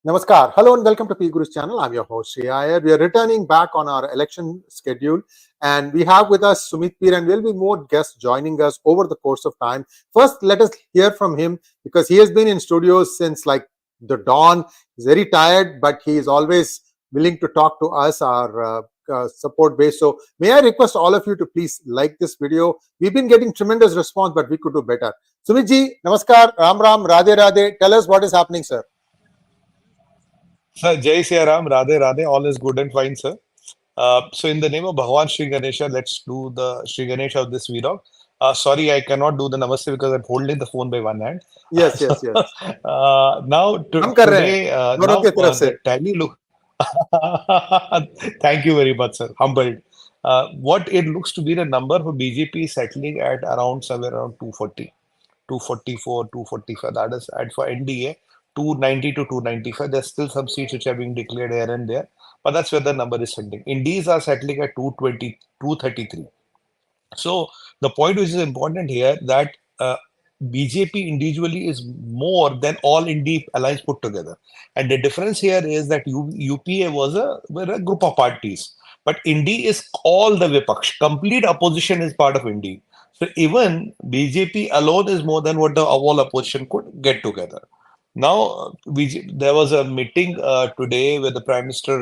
Namaskar. Hello and welcome to PGurus channel. I'm your host Sree Iyer. We are returning back on our election schedule, and we have with us Sumit Peer, and there will be more guests joining us over the course of time. First, let us hear from him because he has been in studios since like the dawn. He's very tired, but he is always willing to talk to us, our support base. So, may I request all of you to please like this video? We've been getting tremendous response, but we could do better. Sumit ji, Namaskar, Ram Ram, Radhe Radhe. Tell us what is happening, sir. Sir, Jai Siya Ram, Radhe Radhe, all is good and fine, sir. So in the name of Bhagwan Sri Ganesha, let's do the Sri Ganesha of this vlog. Sorry, I cannot do the Namaste because I'm holding the phone by one hand. Yes, So, yes, yes. now हम कर रहे हैं today, दोनों की तरफ से. the tally look. Thank you very much, sir. Humbled. What it looks to be the number for BJP settling at around somewhere around 240, 244, 245. That is, and for NDA, 290 to 295. There's still some seats which are being declared here and there, but that's where the number is settling. Indies are settling at 220, 233. So the point which is important here that BJP individually is more than all Indie alliance put together. And the difference here is that UPA were a group of parties. But Indie is all the Vipaksh. Complete opposition is part of Indie. So even BJP alone is more than what the all opposition could get together. Now, there was a meeting today where the Prime Minister,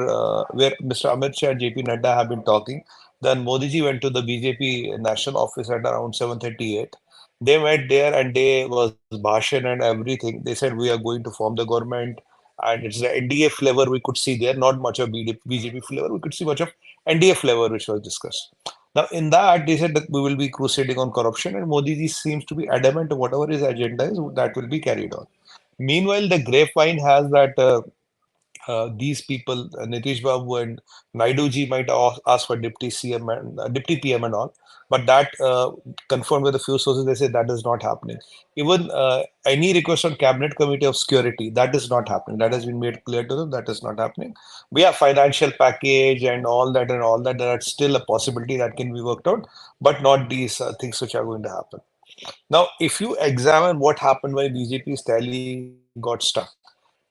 where Mr. Amit Shah and JP Nadda have been talking. Then Modiji went to the BJP national office at around 7:38. They met there and they was bhashan and everything. They said we are going to form the government, and it's the NDA flavor we could see there, not much of BJP flavor. We could see much of NDA flavor which was discussed. Now, in that, they said that we will be crusading on corruption, and Modiji seems to be adamant whatever his agenda is, that will be carried on. Meanwhile, the grapevine has that these people, Nitish Babu and Naidu ji might ask for Deputy CM and Deputy PM and all, but that confirmed with a few sources, they say that is not happening. Even any request on Cabinet Committee of Security, that is not happening. That has been made clear to them, that is not happening. We have financial package and all that, that's still a possibility that can be worked out, but not these things which are going to happen. Now, if you examine what happened when BJP's tally got stuck,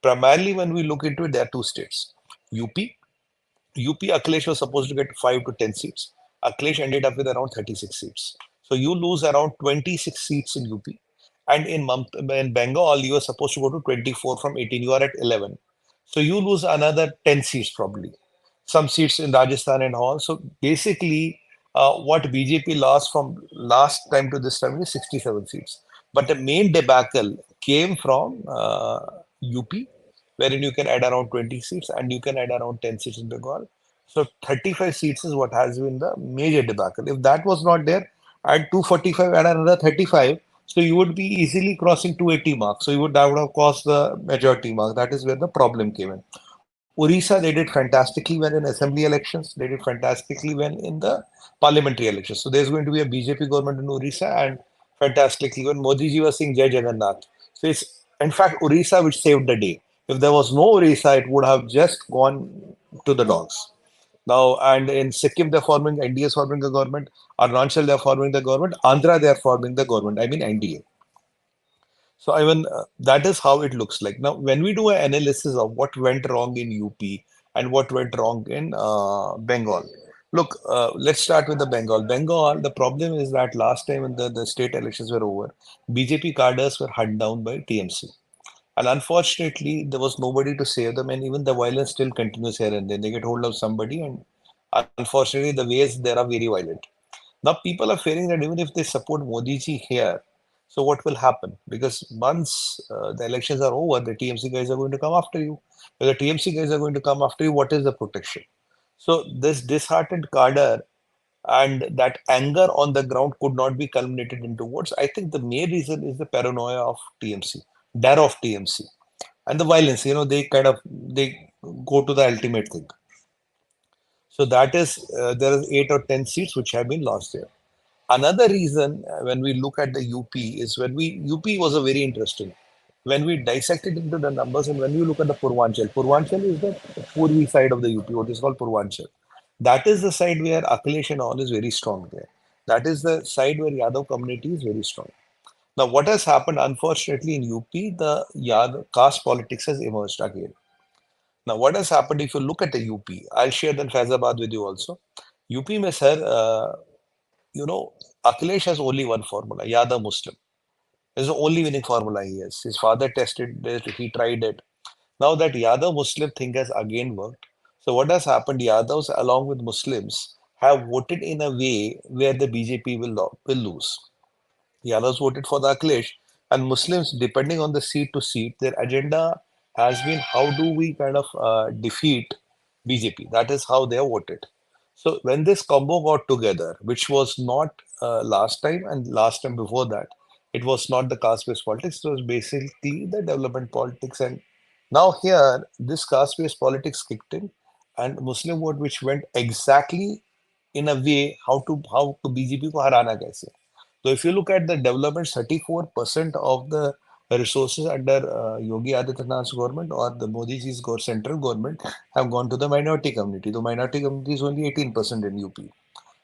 primarily when we look into it, there are two states. UP, Akhilesh was supposed to get 5 to 10 seats. Akhilesh ended up with around 36 seats. So you lose around 26 seats in UP. And in Bengal, you were supposed to go to 24 from 18. You are at 11. So you lose another 10 seats probably. Some seats in Rajasthan and all. So basically, what BJP lost from last time to this time is 67 seats. But the main debacle came from UP, wherein you can add around 20 seats and you can add around 10 seats in Bengal. So 35 seats is what has been the major debacle. If that was not there, add 245, add another 35, so you would be easily crossing 280 marks. So that would have caused the majority mark. That is where the problem came in. Orissa, they did fantastically well in assembly elections. They did fantastically well in the parliamentary elections. So there's going to be a BJP government in Orissa, and fantastically when Modiji was saying Jai Jagannath. So it's in fact Orissa which saved the day. If there was no Orissa, it would have just gone to the dogs. Now, and in Sikkim, they're forming, NDA is forming the government. Arunachal, they're forming the government. Andhra, they're forming the government. I mean, NDA. So, I mean, that is how it looks like. Now, when we do an analysis of what went wrong in UP and what went wrong in Bengal, look, let's start with the Bengal. Bengal, the problem is that last time when the state elections were over, BJP cadres were hunted down by TMC. And unfortunately, there was nobody to save them, and even the violence still continues here and then. They get hold of somebody, and unfortunately, the ways there are very violent. Now, people are fearing that even if they support Modi ji here, so what will happen? Because once the elections are over, the TMC guys are going to come after you. If the TMC guys are going to come after you, what is the protection? So, this disheartened cadre and that anger on the ground could not be culminated into words. I think the main reason is the paranoia of TMC, dare of TMC, and the violence. They go to the ultimate thing. So that is there is 8 or 10 seats which have been lost there. Another reason when we look at the UP is UP was a very interesting. When we dissected into the numbers and when you look at the Purvanchal is the Purvi side of the UP, what is called Purvanchal. That is the side where Akhilesh and all is very strong there. That is the side where Yadav community is very strong. Now, what has happened, unfortunately, in UP, the Yadav caste politics has emerged again. Now, what has happened if you look at the UP? I'll share then Faizabad with you also. UP mein, sir, you know, Akhilesh has only one formula, Yadav Muslim. This is the only winning formula he has. His father tested it, he tried it. Now that Yadav Muslim thing has again worked. So what has happened? Yadavs along with Muslims have voted in a way where the BJP will lose. Yadavs voted for the Akhilesh, and Muslims, depending on the seat to seat, their agenda has been how do we kind of defeat BJP. That is how they have voted. So when this combo got together, which was not last time and last time before that, it was not the caste-based politics. It was basically the development politics, and now here this caste-based politics kicked in, and Muslim vote which went exactly in a way how to BJP ko harana kaise. So if you look at the development, 34% of the resources under Yogi Adityanath's government or the Modiji's central government have gone to the minority community. The minority community is only 18% in UP.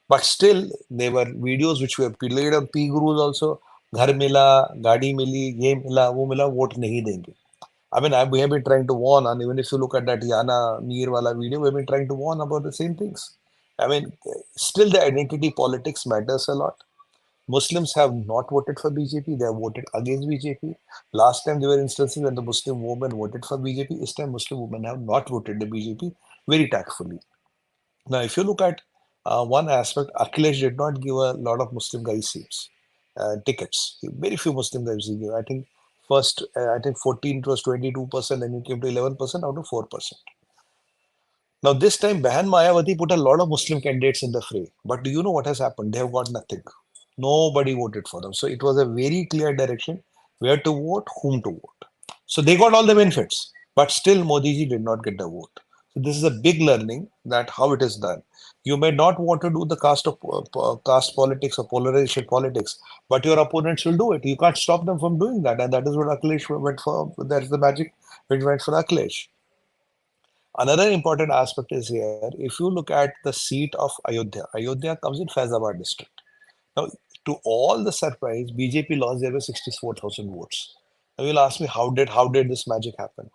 But still, there were videos which were played on PGurus also. घर मिला, गाड़ी मिली, ये मिला, वो मिला, vote नहीं देंगे. I mean, we have been trying to warn, and even if you look at that Yana Mir wala video, we've been trying to warn about the same things. I mean, still the identity politics matters a lot. Muslims have not voted for BJP, they have voted against BJP. Last time there were instances when the Muslim women voted for BJP, this time Muslim women have not voted the BJP very tactfully. Now, if you look at one aspect, Akhilesh did not give a lot of Muslim guys seats, tickets. Very few Muslim guys he gave. I think first, I think 14 it was 22%, then it came to 11% out of 4%. Now, this time, Behan Mayawati put a lot of Muslim candidates in the fray. But do you know what has happened? They have got nothing. Nobody voted for them. So it was a very clear direction where to vote, whom to vote. So they got all the benefits, but still Modiji did not get the vote. So this is a big learning that how it is done. You may not want to do the caste politics or polarization politics, but your opponents will do it. You can't stop them from doing that, and that is what Akhilesh went for. That's the magic which went for Akhilesh. Another important aspect is here, if you look at the seat of Ayodhya, Ayodhya comes in Faizabad district. Now, to all the surprise, BJP lost there were 64,000 votes. Now you'll ask me, how did this magic happen?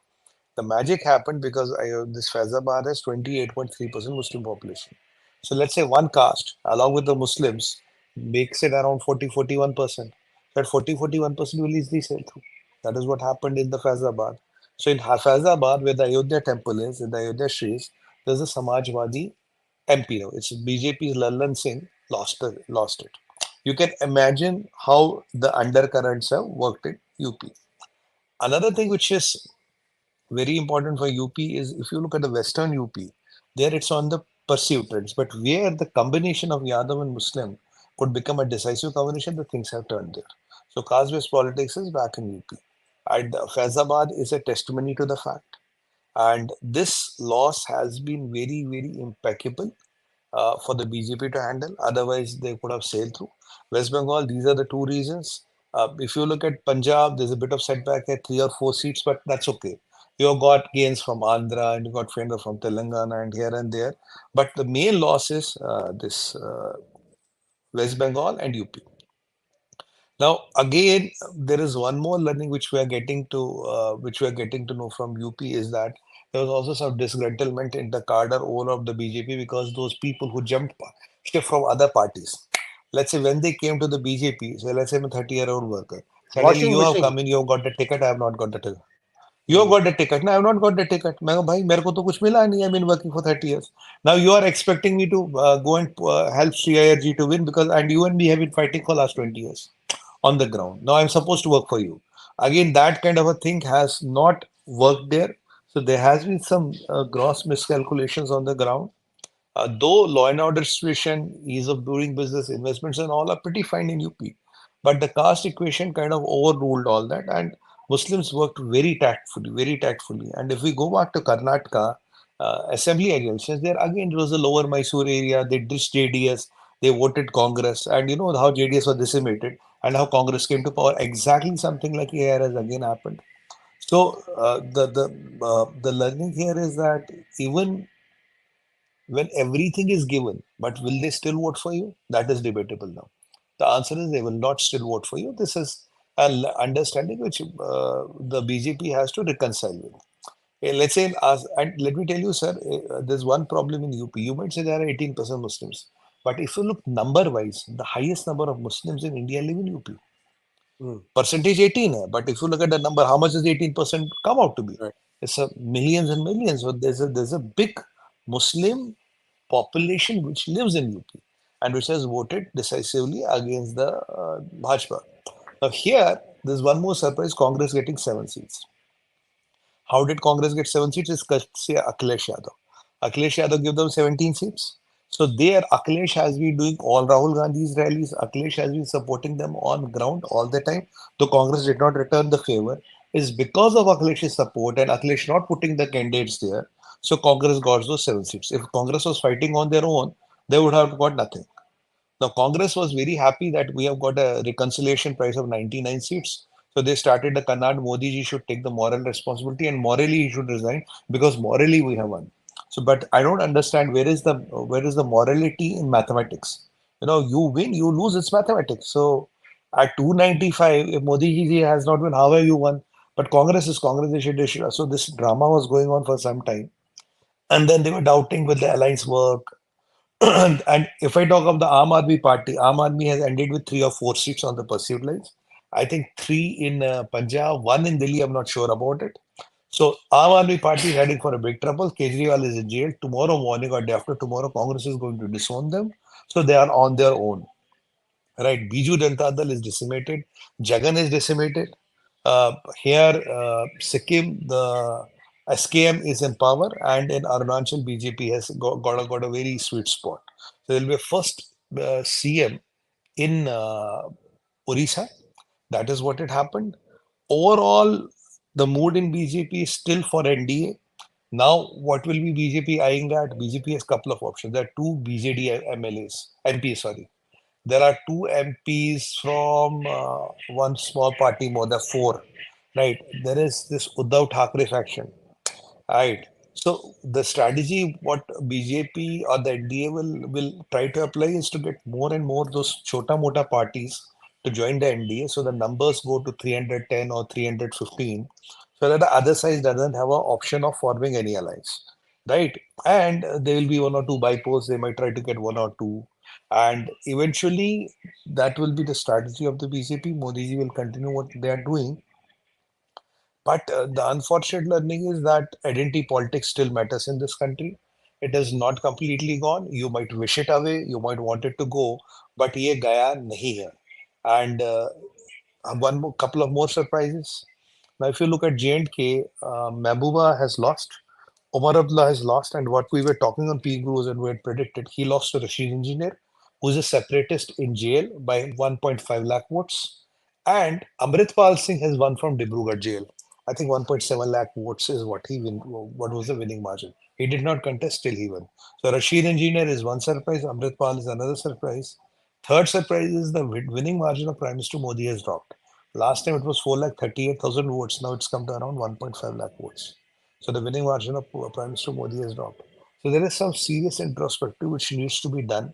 The magic happened because this Faizabad has 28.3% Muslim population. So let's say one caste, along with the Muslims, makes it around 40-41%. That 40-41% will easily sail through. That is what happened in the Faizabad. So in Faizabad, where the Ayodhya temple is, in the Ayodhya Shrees, there's a Samajwadi MP now. It's BJP's Lallan Singh lost it. You can imagine how the undercurrents have worked in UP. Another thing which is very important for UP is if you look at the Western UP, there it's on the perceived trends. But where the combination of Yadav and Muslim could become a decisive combination, the things have turned there. So caste-based politics is back in UP. And Faizabad is a testimony to the fact. And this loss has been very, very impeccable for the BJP to handle. Otherwise, they could have sailed through. West Bengal, these are the two reasons. If you look at Punjab, there's a bit of setback at 3 or 4 seats, but that's okay. You got gains from Andhra and you got friends from Telangana and here and there. But the main loss is this West Bengal and UP. Now, again, there is one more learning which we are getting to know from UP is that there was also some disgruntlement in the cadre over of the BJP because those people who shift from other parties. Let's say when they came to the BJP, so let's say I'm a 30-year-old worker. Suddenly Washing you have machine. come in, you have got the ticket, I have not got the ticket. You have Hmm. got the ticket. No, I have not got the ticket. मैं कहा, भाई मेरे को तो कुछ मिला नहीं. I've been working for 30 years. Now you are expecting me to go and help Sree Iyer ji to win because and you and me have been fighting for last 20 years on the ground. Now I'm supposed to work for you. Again, that kind of a thing has not worked there. So there has been some gross miscalculations on the ground. Though law and order situation, ease of doing business, investments, and all are pretty fine in UP, but the caste equation kind of overruled all that, and Muslims worked very tactfully, very tactfully. And if we go back to Karnataka, assembly elections, there again it was the lower Mysore area. They ditched JDS, they voted Congress, and you know how JDS was decimated and how Congress came to power. Exactly something like here has again happened. So the learning here is that even when everything is given, but will they still vote for you? That is debatable now. The answer is they will not still vote for you. This is an understanding which the BJP has to reconcile with. let's say, and let me tell you, sir, there's one problem in UP. You might say there are 18% Muslims, but if you look number-wise, the highest number of Muslims in India live in UP. Mm, Percentage 18 hai, but if you look at the number, how much does 18% come out to be? right. It's millions and millions. So there's a big Muslim population which lives in UP and which has voted decisively against the Bhajpa. Now here, there's one more surprise: Congress getting 7 seats. How did Congress get 7 seats? It's courtesy of Akhilesh Yadav. Akhilesh Yadav gave them 17 seats. So there, Akhilesh has been doing all Rahul Gandhi's rallies. Akhilesh has been supporting them on ground all the time. Though Congress did not return the favor, is because of Akhilesh's support and Akhilesh not putting the candidates there. So Congress got those 7 seats. If Congress was fighting on their own, they would have got nothing. Now, Congress was very happy that we have got a reconciliation prize of 99 seats. So they started the canard, Modiji should take the moral responsibility and morally he should resign because morally we have won. So, but I don't understand where is the morality in mathematics? You win, you lose. It's mathematics. So at 295, if Modiji has not won, how have you won? But Congress is Congress. They should. So this drama was going on for some time, and then they were doubting with the alliance work. And if I talk of the Aam Aadmi Party, Aam Aadmi has ended with 3 or 4 seats on the perceived lines. I think three in Punjab, one in Delhi. I'm not sure about it. So Aam Aadmi Party is heading for a big trouble. Kejriwal is in jail. Tomorrow morning or day after tomorrow, Congress is going to disown them. So they are on their own. Right? Biju Janata Dal is decimated. Jagan is decimated. Here, Sikkim, the SKM is in power, and in Arunachal, BJP has got a very sweet spot. So there will be a first CM in Orissa. That is what had happened. Overall, the mood in BJP is still for NDA. Now, what will be BJP eyeing at? BJP has a couple of options. There are two BJD MLAs, MPs, sorry. There are two MPs from one small party, more than four, right? There is this Uddhav Thackeray faction, right? So the strategy what BJP or the NDA will try to apply is to get more and more those chota mota parties to join the NDA, so the numbers go to 310 or 315, so that the other side doesn't have an option of forming any alliance, right? And there will be one or two byposts. They might try to get one or two, and eventually that will be the strategy of the BJP. Modi ji will continue what they are doing, but the unfortunate learning is that identity politics still matters in this country. It is not completely gone. You might wish it away, you might want it to go, but ye gaya nahi hai. And couple of more surprises. Now, if you look at J&K, Mehbooba has lost, Omar Abdullah has lost, and what we were talking on PGurus and we had predicted, he lost to Rashid Engineer, who's a separatist in jail by 1.5 lakh votes. And Amritpal Singh has won from Dibrugarh jail. I think 1.7 lakh votes is what was the winning margin. He did not contest till he won. So Rashid Engineer is one surprise, Amritpal is another surprise. Third surprise is the winning margin of Prime Minister Modi has dropped. Last time it was 4,38,000 votes. Now it's come to around 1.5 lakh votes. So the winning margin of Prime Minister Modi has dropped. So there is some serious introspective which needs to be done.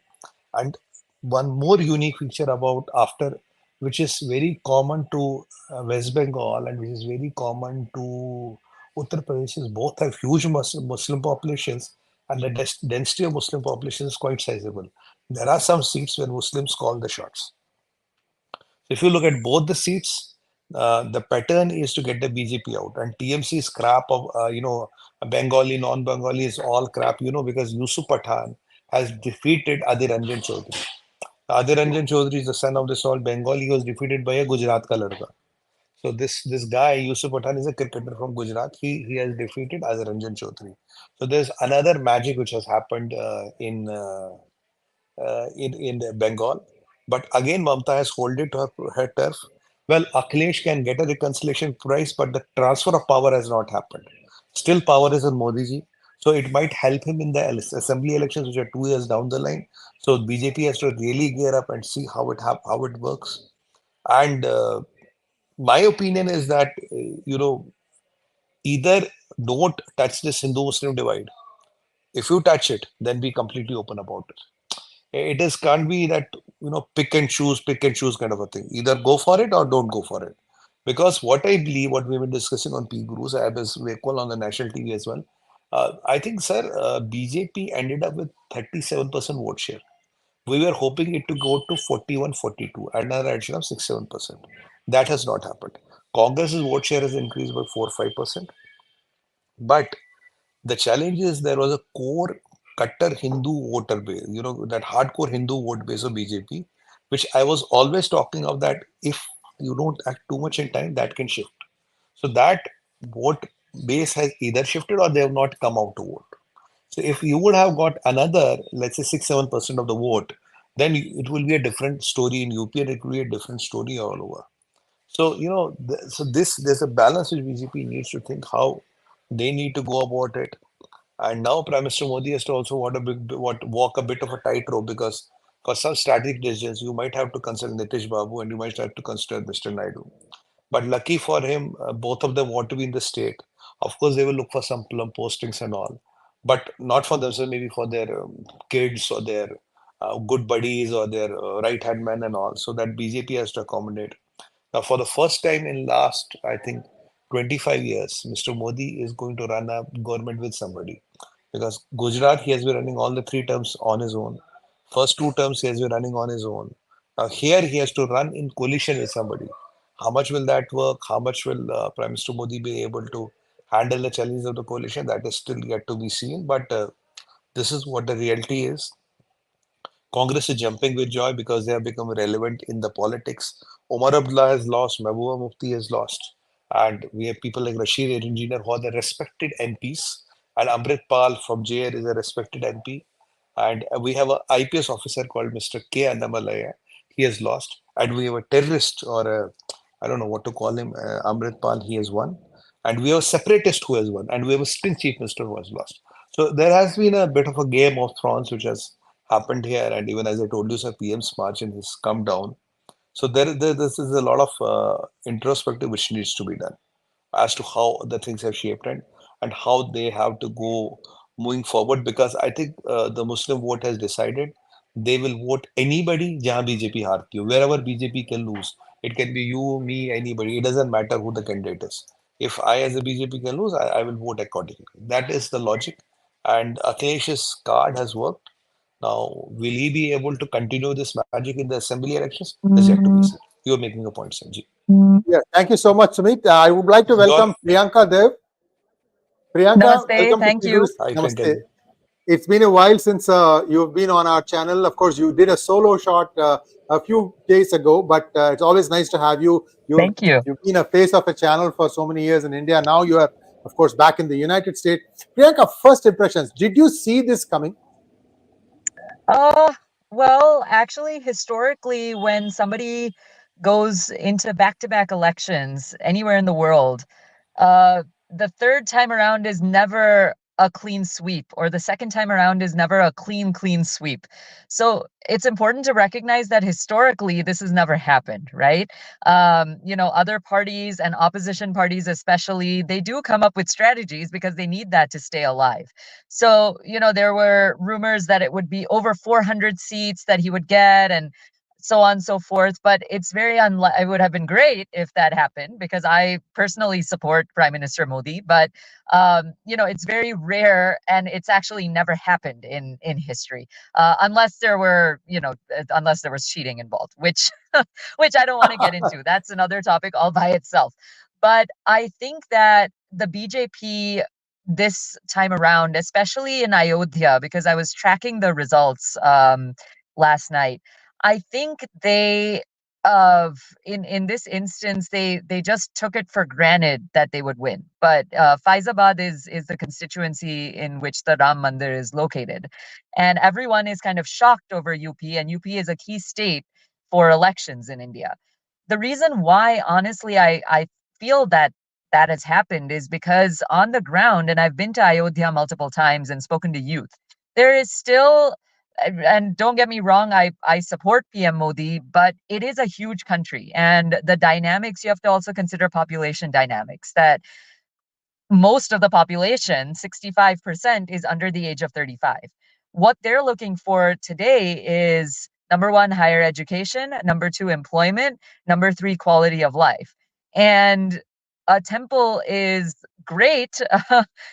And one more unique feature about after, which is very common to West Bengal and which is very common to Uttar Pradesh, is both have huge Muslim populations and the density of Muslim population is quite sizable. There are some seats where Muslims call the shots. If you look at both the seats, the pattern is to get the BJP out, and TMC's crap of Bengali, non-Bengali is all crap, because Yusuf Pathan has defeated Adhir Ranjan Chaudhary. Adhir Ranjan Chaudhary is the son of this all Bengali. He was defeated by a Gujarat ka ladka. So this guy Yusuf Pathan is a cricketer from Gujarat. He has defeated Adhir Ranjan Chaudhary. So there's another magic which has happened in Bengal. But again, Mamta has hold it to her turf. Well, Akhilesh can get a reconciliation prize, but the transfer of power has not happened. Still, power is in Modiji. So it might help him in the assembly elections, which are 2 years down the line. So BJP has to really gear up and see how it works. And my opinion is that either don't touch this Hindu-Muslim divide. If you touch it, then be completely open about it. It is can't be that pick and choose kind of a thing. Either go for it or don't go for it. Because what I believe, what we've been discussing on PGurus app is we call on the national TV as well. I think, sir, BJP ended up with 37% vote share. We were hoping it to go to 41, 42, another addition of 6, 7%. That has not happened. Congress's vote share has increased by 4, 5%. But the challenge is there was a core cutter Hindu voter base, that hardcore Hindu vote base of BJP, which I was always talking of that if you don't act too much in time, that can shift. So that vote base has either shifted or they have not come out to vote. So if you would have got another, let's say 6, 7% of the vote, then it will be a different story in UP and it will be a different story all over. So, there's a balance which BJP needs to think how they need to go about it. And now Prime Minister Modi has to also walk a bit of a tightrope because for some strategic decisions, you might have to consider Nitish Babu and you might have to consider Mr. Naidu. But lucky for him, both of them want to be in the state. Of course, they will look for some plum postings and all, but not for themselves, maybe for their kids or their good buddies or their right-hand men and all. So that BJP has to accommodate. Now, for the first time in last, I think, 25 years, Mr. Modi is going to run a government with somebody. Because Gujarat, he has been running all the 3 terms on his own. First 2 terms, he has been running on his own. Now, here he has to run in coalition with somebody. How much will that work? How much will Prime Minister Modi be able to handle the challenges of the coalition? That is still yet to be seen. But this is what the reality is. Congress is jumping with joy because they have become relevant in the politics. Omar Abdullah has lost, Mehbooba Mufti has lost, and we have people like Rashid Engineer who are the respected MPs, and Amrit Pal from JR is a respected MP, and we have an IPS officer called Mr. K. Annamalaya. He has lost, and we have a terrorist or a, I don't know what to call him, Amrit Pal. He has won, and we have a separatist who has won, and we have a sitting chief minister who has lost. So there has been a bit of a game of thrones which has happened here, and even as I told you, sir, PM's margin has come down. So this is a lot of introspective which needs to be done as to how the things have shaped and how they have to go moving forward. Because I think the Muslim vote has decided they will vote anybody jahan BJP haarti ho. Wherever BJP can lose, it can be you, me, anybody. It doesn't matter who the candidate is. If I as a BJP can lose, I will vote accordingly. That is the logic. And Akhilesh's card has worked. Now, will he be able to continue this magic in the assembly elections? Is yet to be seen. You are making a point, Sanjeev. Yes, thank you so much, Sumit. I would like to Your welcome Priyanka Deo. Priyanka, Namaste. welcome to Thank you. PGurus. hi, Priyanka. Namaste. It's been a while since you've been on our channel. Of course, you did a solo shot a few days ago, but it's always nice to have you. Thank you. You've been a face of a channel for so many years in India. Now you are, of course, back in the United States. Priyanka, first impressions. Did you see this coming? Well, actually, historically, when somebody goes into back-to-back elections anywhere in the world, the third time around is never a clean sweep, or the second time around is never a clean sweep. So it's important to recognize that historically this has never happened, right? Other parties and opposition parties especially, they do come up with strategies because they need that to stay alive. So, there were rumors that it would be over 400 seats that he would get, and so on and so forth. But it's very it would have been great if that happened, because I personally support Prime Minister Modi. But it's very rare, and it's actually never happened in history, unless there was cheating involved, which which I don't want to get into. That's another topic all by itself. But I think that the BJP this time around, especially in Ayodhya, because I was tracking the results last night, I think they in this instance they just took it for granted that they would win. But Faizabad is the constituency in which the Ram Mandir is located, and everyone is kind of shocked over UP, and UP is a key state for elections in India. The reason why, honestly, I feel that has happened is because on the ground, and I've been to Ayodhya multiple times and spoken to youth, there is still, and don't get me wrong, I support PM Modi, but it is a huge country, and the dynamics, you have to also consider population dynamics, that most of the population, 65%, is under the age of 35. What they're looking for today is, number one, higher education, number two, employment, number three, quality of life. And a temple is great.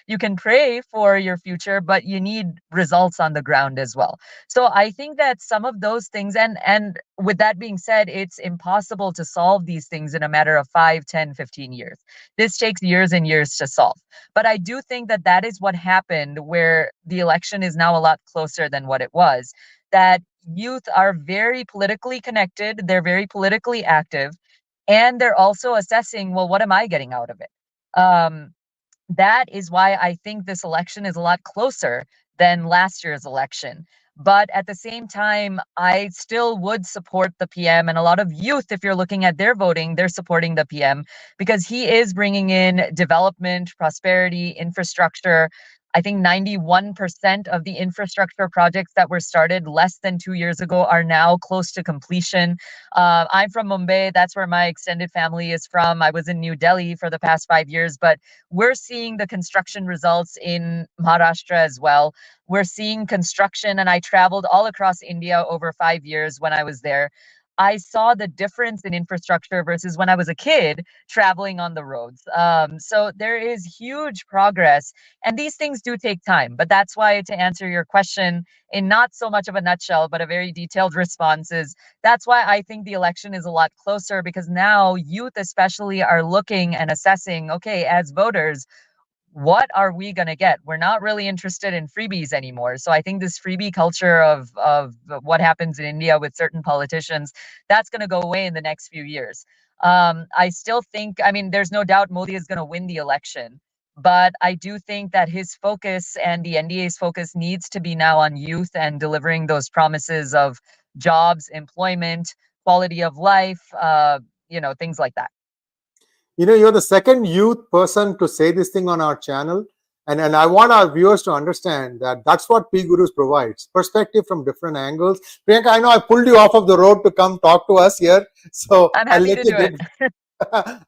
You can pray for your future, but you need results on the ground as well. So I think that some of those things, and with that being said, it's impossible to solve these things in a matter of 5, 10, 15 years. This takes years and years to solve. But I do think that that is what happened, where the election is now a lot closer than what it was. That youth are very politically connected, they're very politically active, and they're also assessing, well, what am I getting out of it? That is why I think this election is a lot closer than last year's election. But at the same time, I still would support the PM, and a lot of youth, if you're looking at their voting, they're supporting the PM because he is bringing in development, prosperity, infrastructure. I think 91% of the infrastructure projects that were started less than 2 years ago are now close to completion. I'm from Mumbai. That's where my extended family is from. I was in New Delhi for the past 5 years, but we're seeing the construction results in Maharashtra as well. We're seeing construction, and I traveled all across India over 5 years when I was there. I saw the difference in infrastructure versus when I was a kid traveling on the roads. So there is huge progress, and these things do take time. But that's why, to answer your question in not so much of a nutshell, but a very detailed response, is that's why I think the election is a lot closer, because now youth especially are looking and assessing, okay, as voters, what are we going to get? We're not really interested in freebies anymore. So I think this freebie culture of what happens in India with certain politicians, that's going to go away in the next few years. I still think, I mean, there's no doubt Modi is going to win the election. But I do think that his focus and the NDA's focus needs to be now on youth and delivering those promises of jobs, employment, quality of life, things like that. You're the second youth person to say this thing on our channel. And I want our viewers to understand that that's what PGurus provides, perspective from different angles. Priyanka, I know I pulled you off of the road to come talk to us here. So I'm happy to do it.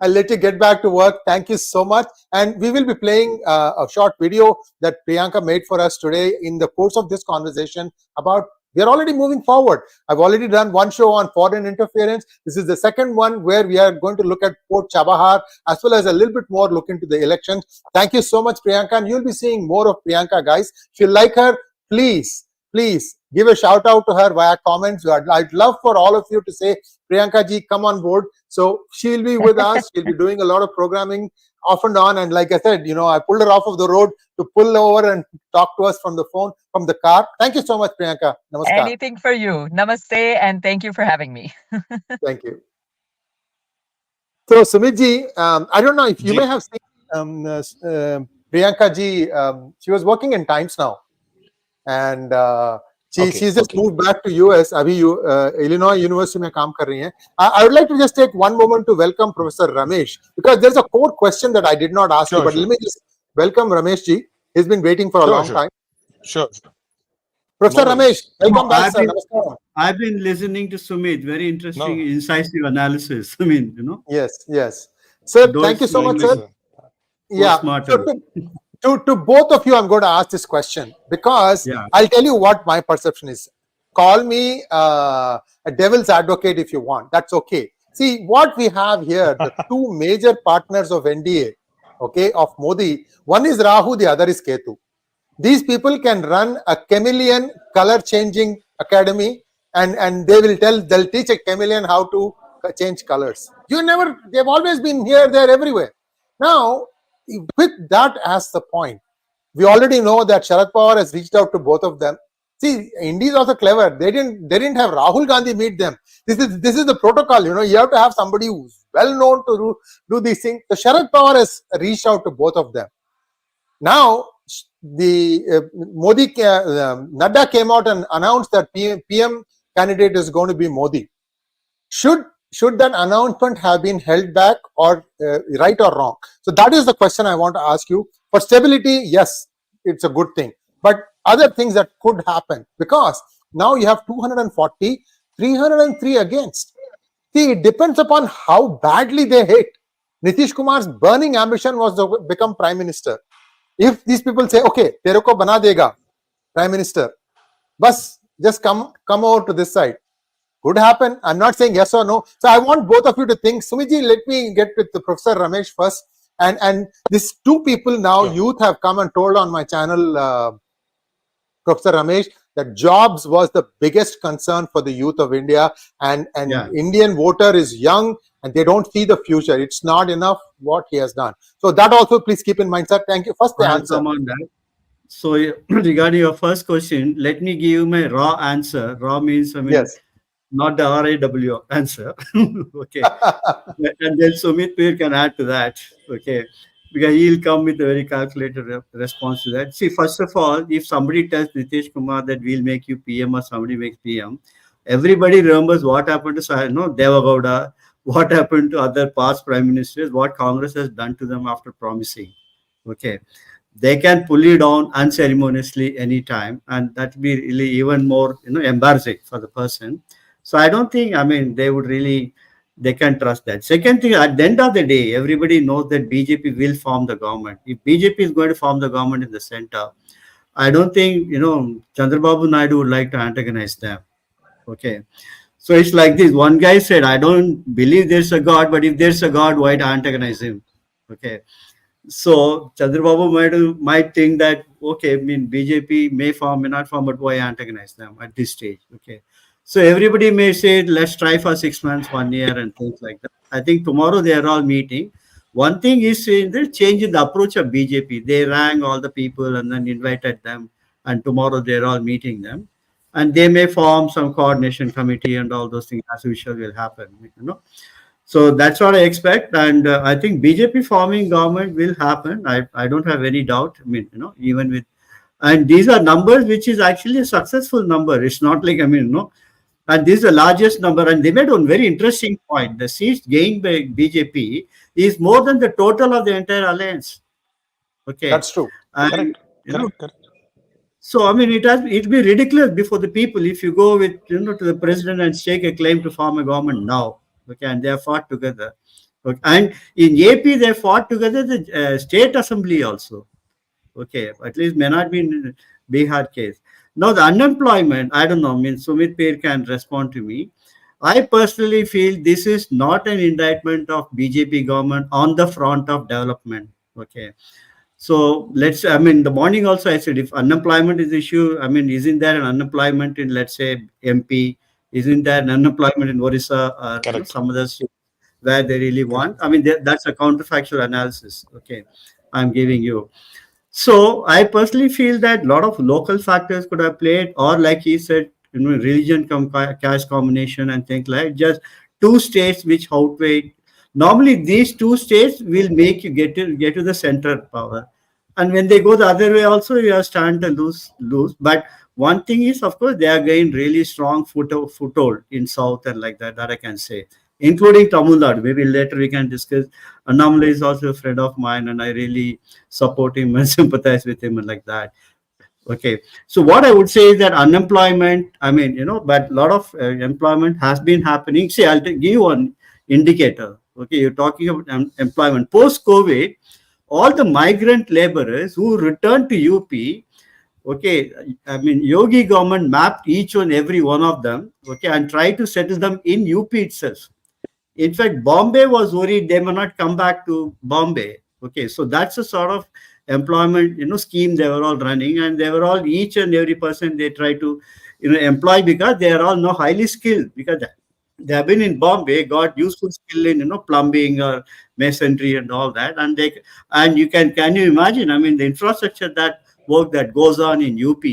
I'll let you get back to work. Thank you so much. And we will be playing a short video that Priyanka made for us today in the course of this conversation about we are already moving forward. I've already done one show on foreign interference. This is the second one where we are going to look at Port Chabahar, as well as a little bit more look into the elections. Thank you so much, Priyanka. And you'll be seeing more of Priyanka, guys. If you like her, please give a shout out to her via comments. I'd love for all of you to say, Priyanka ji, come on board. So she'll be with us. She'll be doing a lot of programming off and on. And like I said, I pulled her off of the road to pull over and talk to us from the phone, from the car. Thank you so much, Priyanka. Namaskar. Anything for you. Namaste, and thank you for having me. Thank you. So, Sumit ji, I don't know if you may have seen Priyanka ji. She was working in Times Now, and she's just moved back to US. Abhi Illinois University में काम कर रही हैं. I would like to just take one moment to welcome Professor Ramesh, because there's a core question that I did not ask you, but let me just welcome Ramesh ji. He's been waiting for a long time. Sure. Professor Ramesh, welcome back, sir. Namaskar. I've been listening to Sumit. Very interesting, incisive analysis. Yes. Sir, thank you so much, sir. Yeah. So to both of you, I'm going to ask this question because I'll tell you what my perception is. Call me a devil's advocate if you want. That's okay. See, what we have here, the two major partners of NDA, of Modi, one is Rahu, the other is Ketu. These people can run a chameleon color changing academy, and they'll teach a chameleon how to change colors. They've always been here, there, everywhere. Now, with that as the point, we already know that Sharad Pawar has reached out to both of them. See, India is also clever. They didn't have Rahul Gandhi meet them. This is the protocol. You have to have somebody who's well known to do these things. So Sharad Pawar has reached out to both of them. Now, the Nadda came out and announced that PM candidate is going to be Modi. Should that announcement have been held back, or right or wrong? So that is the question I want to ask you. For stability, yes, it's a good thing. But other things that could happen, because now you have 240, 303 against. See, it depends upon how badly they hate. Nitish Kumar's burning ambition was to become Prime Minister. If these people say, okay, tere ko bana dega Prime Minister, bas, just come over to this side. Could happen. I'm not saying yes or no. So I want both of you to think. Sumitji, let me get with the Professor Ramesh first. And these two people now, youth have come and told on my channel, Professor Ramesh, that jobs was the biggest concern for the youth of India, and Indian voter is young and they don't see the future. It's not enough what he has done. So that also please keep in mind, sir. Thank you. First the answer. Come on that. So regarding your first question, let me give you my raw answer. Raw means, I mean, yes, not the RAW answer. Okay. And then Sumit Peer can add to that. Okay. Because he'll come with a very calculated response to that. See, first of all, if somebody tells Nitish Kumar that we'll make you PM or somebody makes PM, everybody remembers what happened to 𝗣𝗽𝗍𝙗, what happened to other past prime ministers, what Congress has done to them after promising. Okay. They can pull you down unceremoniously anytime, and that will be really even more, embarrassing for the person. So I don't think, I mean, they can trust that. Second thing, at the end of the day, everybody knows that BJP will form the government. If BJP is going to form the government in the center, I don't think, Chandrababu Naidu would like to antagonize them. Okay. So it's like this. One guy said, I don't believe there's a God, but if there's a God, why to antagonize him? Okay. So Chandrababu might think that, okay, I mean, BJP may form, may not form, but why antagonize them at this stage? Okay. So everybody may say, let's try for 6 months, 1 year, and things like that. I think tomorrow they are all meeting. One thing is they're changing the approach of BJP. They rang all the people and then invited them, and tomorrow they're all meeting them. And they may form some coordination committee and all those things as usual will happen, So that's what I expect, and I think BJP forming government will happen. I don't have any doubt. I mean, even with, and these are numbers which is actually a successful number. It's not like, I mean, and this is the largest number. And they made one very interesting point. The seats gained by BJP is more than the total of the entire alliance. Okay, that's true. And, correct. So I mean, it'll be ridiculous before the people if you go with to the president and stake a claim to form a government now. Okay, and they have fought together. Okay, and in AP they fought together the state assembly also. Okay, at least may not be in Bihar case. Now the unemployment, I don't know. I mean, Sumit Peer can respond to me. I personally feel this is not an indictment of BJP government on the front of development. Okay. So I mean, the morning also I said, if unemployment is the issue, I mean, isn't there an unemployment in, let's say, MP? Isn't there an unemployment in Orissa or some other states where they really want? I mean, that's a counterfactual analysis. Okay, I'm giving you. So I personally feel that a lot of local factors could have played, or like he said, religion caste combination and things like just two states which outweigh. Normally, these two states will make you get to the center power, and when they go the other way, also you are stand to lose. But one thing is, of course, they are getting really strong foothold in south and like that. That I can say, including Tamil Nadu. Maybe later we can discuss. Annamalai is also a friend of mine, and I really support him and sympathize with him and like that. Okay, so what I would say is that unemployment, I mean, but a lot of employment has been happening. See, I'll give you one indicator. Okay, you're talking about employment. Post-COVID, all the migrant laborers who returned to UP, okay, I mean, Yogi government mapped each and every one of them, okay, and tried to settle them in UP itself. In fact, Bombay was worried they may not come back to Bombay. Okay, so that's a sort of employment, scheme they were all running, and they were all, each and every person they try to, employ, because they are all now highly skilled, because they have been in Bombay, got useful skill in, plumbing or masonry and all that. And you can you imagine, I mean, the infrastructure work that goes on in UP,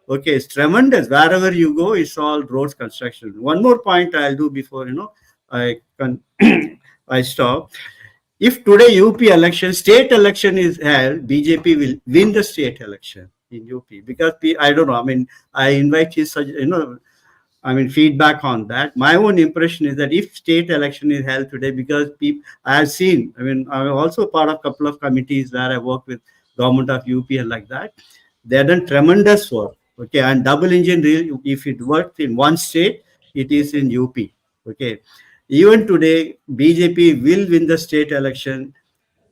okay, it's tremendous. Wherever you go, it's all roads construction. One more point I'll do before, I stop. If today state election is held, BJP will win the state election in UP, because I don't know, I mean, I invite his, feedback on that. My own impression is that if state election is held today, because I have seen, I mean, I'm also part of a couple of committees where I work with government of UP and like that. They have done tremendous work. Okay, and double engine, if it works in one state, it is in UP. Okay, even today, BJP will win the state election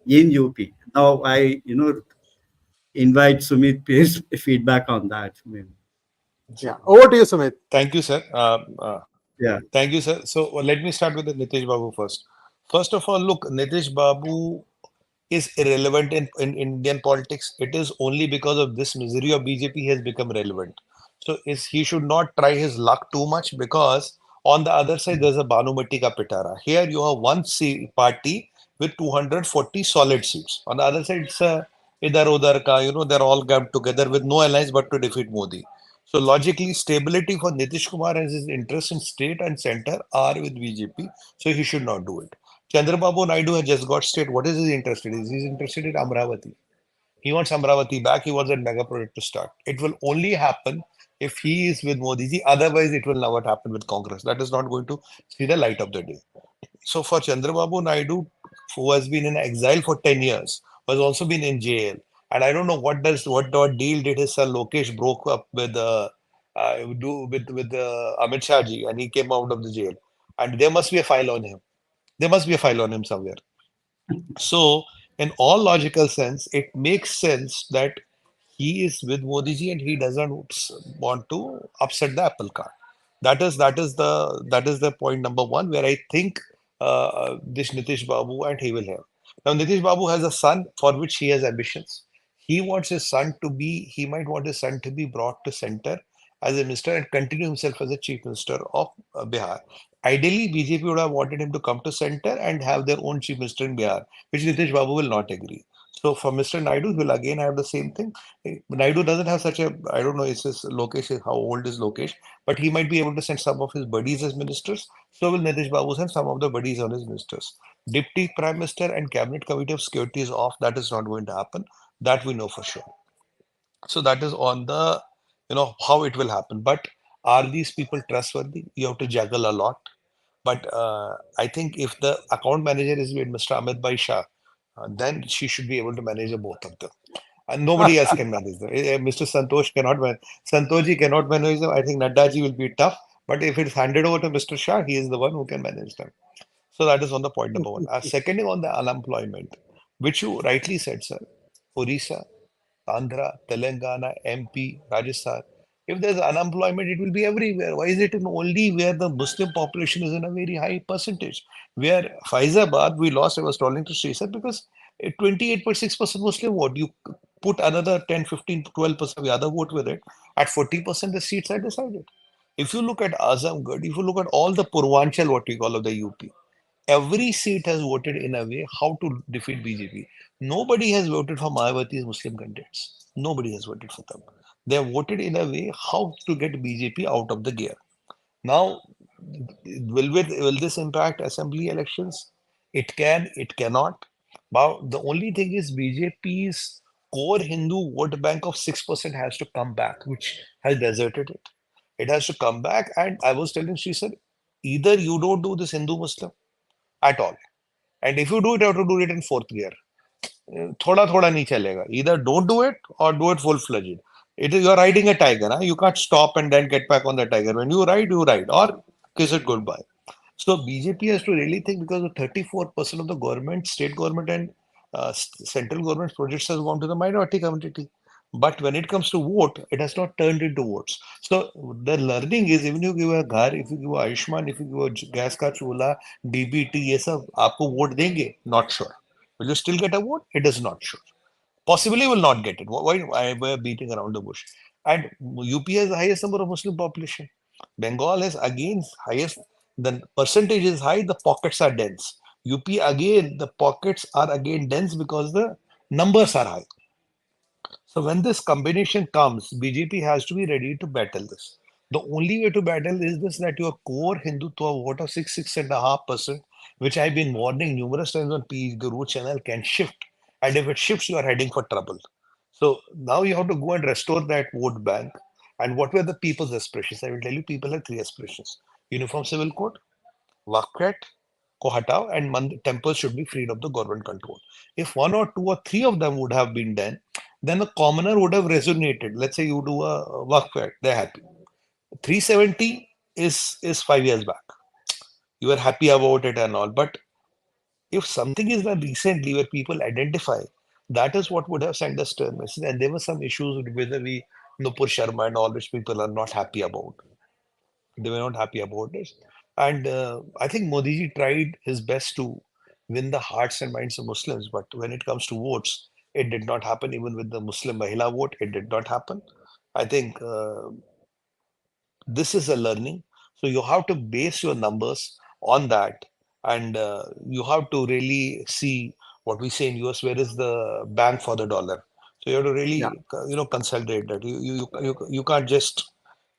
in UP. Now, I invite Sumit Peer's feedback on that. Yeah, over to you, Sumit. Thank you, sir. Yeah. Thank you, sir. So let me start with the Nitish Babu first. First of all, look, Nitish Babu is irrelevant in Indian politics. It is only because of this misery of BJP he has become relevant. So he should not try his luck too much, because on the other side there's a Banumati ka Pitara. Here you have one party with 240 solid seats. On the other side it's a idhar udhar ka, they're all gathered together with no alliance but to defeat Modi. So logically, stability for Nitish Kumar and his interests in state and center are with BJP, so he should not do it. Chandrababu Naidu has just got state. What is he interested in? He's interested in Amravati. He wants Amravati back. He wants that mega project to start. It will only happen if he is with Modiji. Otherwise, it will never happen with Congress. That is not going to see the light of the day. So for Chandrababu Naidu, who has been in exile for 10 years, who has also been in jail, and I don't know what deal did his son Lokesh broke up with Amit Shah ji, and he came out of the jail, and there must be a file on him. There must be a file on him somewhere. So, in all logical sense, it makes sense that he is with Modiji and he doesn't want to upset the apple cart. That is the point number one, where I think this Nitish Babu and he will have. Now, Nitish Babu has a son for which he has ambitions. He might want his son to be brought to center as a minister and continue himself as a chief minister of Bihar. Ideally, BJP would have wanted him to come to center and have their own chief minister in Bihar, which Nitish Babu will not agree. So for Mr. Naidu, he will again have the same thing. Naidu doesn't have such a, I don't know, Lokesh, how old is Lokesh, but he might be able to send some of his buddies as ministers. So will Nitish Babu send some of the buddies on his ministers. Deputy Prime Minister and Cabinet Committee of Security is off. That is not going to happen. That we know for sure. So that is on the, how it will happen. But are these people trustworthy? You have to juggle a lot. But I think if the account manager is with Mr. Amit Shah, then she should be able to manage both of them. And nobody else can manage them. Mr. Santosh cannot manage. Santoshi cannot manage them. I think Nadda ji will be tough. But if it's handed over to Mr. Shah, he is the one who can manage them. So that is on the point number one. Secondly, on the unemployment, which you rightly said, sir, Orissa, Andhra, Telangana, MP, Rajasthan. If there's unemployment, it will be everywhere. Why is it only where the Muslim population is in a very high percentage? Where Faizabad, we lost, I was telling to Sree sir, because 28.6% Muslim vote. You put another 10, 15, 12% of the other vote with it. At 40%, the seats are decided. If you look at Azamgarh, if you look at all the Purvanchal, what we call of the UP, every seat has voted in a way how to defeat BJP. Nobody has voted for Mayawati's Muslim candidates. Nobody has voted for them. They have voted in a way how to get BJP out of the gear. Now, will this impact assembly elections? It can, it cannot. Now, the only thing is BJP's core Hindu vote bank of 6% has to come back, which has deserted it. It has to come back. And I was telling, she said, either you don't do this Hindu Muslim at all. And if you do it, you have to do it in fourth gear. थोड़ा थोड़ा नहीं चलेगा. Either don't do it or do it full-fledged. It is, you're riding a tiger. Huh? You can't stop and then get back on the tiger. When you ride, or kiss it goodbye. So BJP has to really think, because the 34% of the government, state government and central government projects has gone to the minority community. But when it comes to vote, it has not turned into votes. So the learning is, even you give a ghar, if you give a Ayushman, if you give a gas ka chula, DBT, ये सब आपको vote देंगे? Not sure. Will you still get a vote? It is not sure. Possibly will not get it. Why we're beating around the bush? And UP has the highest number of Muslim population. Bengal has again highest. The percentage is high. The pockets are dense. UP again, the pockets are again dense because the numbers are high. So when this combination comes, BJP has to be ready to battle this. The only way to battle is this, that your core Hindutva vote of 6.5%, which I've been warning numerous times on PGurus channel, can shift. And if it shifts, you are heading for trouble. So now you have to go and restore that vote bank. And what were the people's aspirations? I will tell you, people had three aspirations: Uniform Civil Code, Waqf ko hatao, and temples should be freed of the government control. If one or two or three of them would have been done, then the commoner would have resonated. Let's say you do a Waqf, they're happy. 370 is 5 years back. You are happy about it and all. But if something is done recently where people identify, that is what would have sent us to a message. And there were some issues with Nupur Sharma and all, which people are not happy about. They were not happy about it. And I think Modiji tried his best to win the hearts and minds of Muslims, but when it comes to votes, it did not happen. Even with the Muslim Mahila vote, it did not happen. I think this is a learning. So you have to base your numbers on that, and you have to really see what we say in US, where is the bang for the dollar. So you have to really, consolidate that. You can't just